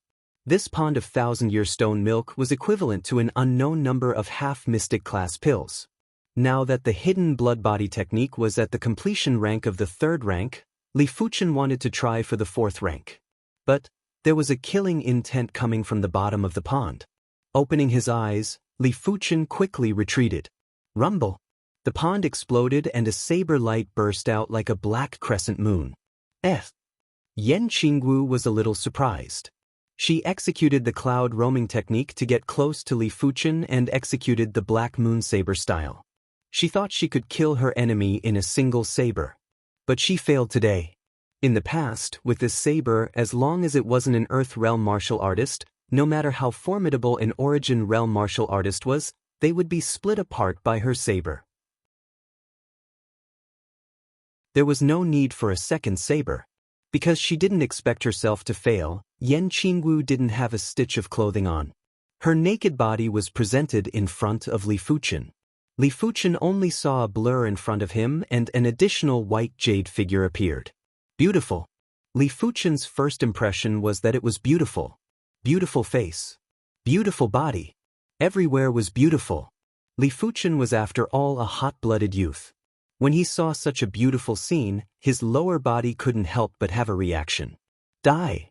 This pond of 1,000-year stone milk was equivalent to an unknown number of half mystic class pills. Now that the hidden blood body technique was at the completion rank of the 3rd rank, Li Fuchen wanted to try for the 4th rank. But there was a killing intent coming from the bottom of the pond. Opening his eyes, Li Fuchen quickly retreated. Rumble! The pond exploded and a saber light burst out like a black crescent moon. Yan Qingwu was a little surprised. She executed the cloud roaming technique to get close to Li Fuchen and executed the black moon saber style. She thought she could kill her enemy in a single saber. But she failed today. In the past, with this saber, as long as it wasn't an Earth Realm martial artist, no matter how formidable an Origin Realm martial artist was, they would be split apart by her saber. There was no need for a second saber. Because she didn't expect herself to fail, Yan Qingwu didn't have a stitch of clothing on. Her naked body was presented in front of Li Fuchen. Li Fuchen only saw a blur in front of him and an additional white jade figure appeared. Beautiful. Li Fuchen's first impression was that it was beautiful. Beautiful face. Beautiful body. Everywhere was beautiful. Li Fuchen was after all a hot-blooded youth. When he saw such a beautiful scene, his lower body couldn't help but have a reaction. Die.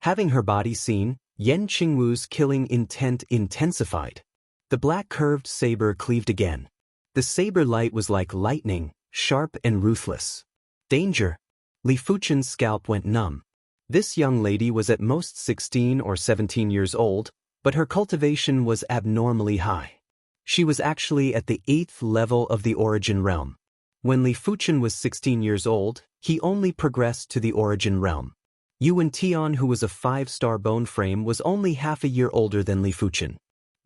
Having her body seen, Yan Qingwu's killing intent intensified. The black curved saber cleaved again. The saber light was like lightning, sharp and ruthless. Danger. Li Fuchen's scalp went numb. This young lady was at most 16 or 17 years old, but her cultivation was abnormally high. She was actually at the 8th level of the Origin Realm. When Li Fuchen was 16 years old, he only progressed to the Origin Realm. Yuan Tian, who was a 5-star bone frame, was only half a year older than Li Fuchen.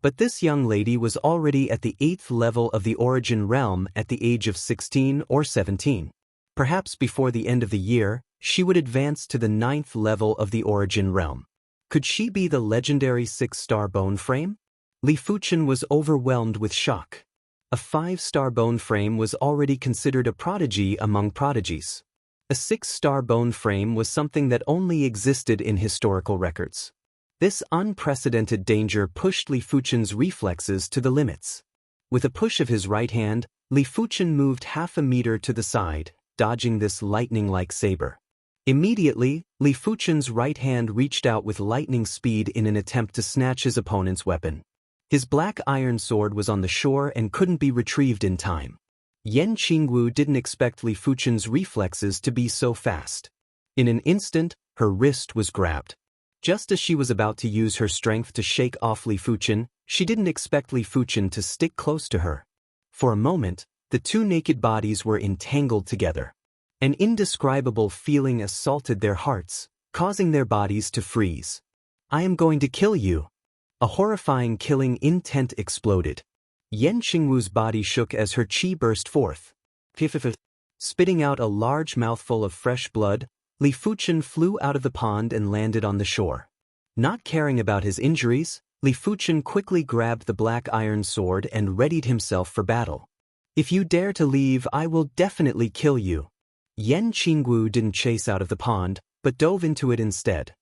But this young lady was already at the 8th level of the Origin Realm at the age of 16 or 17. Perhaps before the end of the year, she would advance to the 9th level of the Origin Realm. Could she be the legendary 6-star bone frame? Li Fuchen was overwhelmed with shock. A 5-star bone frame was already considered a prodigy among prodigies. A 6-star bone frame was something that only existed in historical records. This unprecedented danger pushed Li Fuchen's reflexes to the limits. With a push of his right hand, Li Fuchen moved half a meter to the side, dodging this lightning-like saber. Immediately, Li Fuchen's right hand reached out with lightning speed in an attempt to snatch his opponent's weapon. His black iron sword was on the shore and couldn't be retrieved in time. Yan Qingwu didn't expect Li Fuchen's reflexes to be so fast. In an instant, her wrist was grabbed. Just as she was about to use her strength to shake off Li Fuchen, She didn't expect Li Fuchen to stick close to her. For a moment, the two naked bodies were entangled together. An indescribable feeling assaulted their hearts, causing their bodies to freeze. "I am going to kill you." A horrifying killing intent exploded. Yan Qingwu's body shook as her qi burst forth. Spitting out a large mouthful of fresh blood, Li Fuchen flew out of the pond and landed on the shore. Not caring about his injuries, Li Fuchen quickly grabbed the black iron sword and readied himself for battle. "If you dare to leave, I will definitely kill you." Yan Qingwu didn't chase out of the pond, but dove into it instead.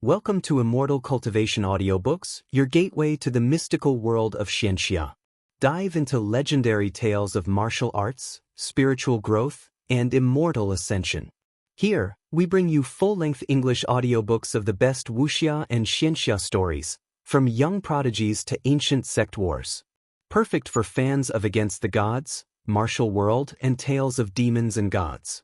Welcome to Immortal Cultivation Audiobooks, your gateway to the mystical world of Xianxia. Dive into legendary tales of martial arts, spiritual growth, and immortal ascension. Here, we bring you full-length English audiobooks of the best Wuxia and Xianxia stories, from young prodigies to ancient sect wars. Perfect for fans of Against the Gods, Martial World, and tales of demons and gods.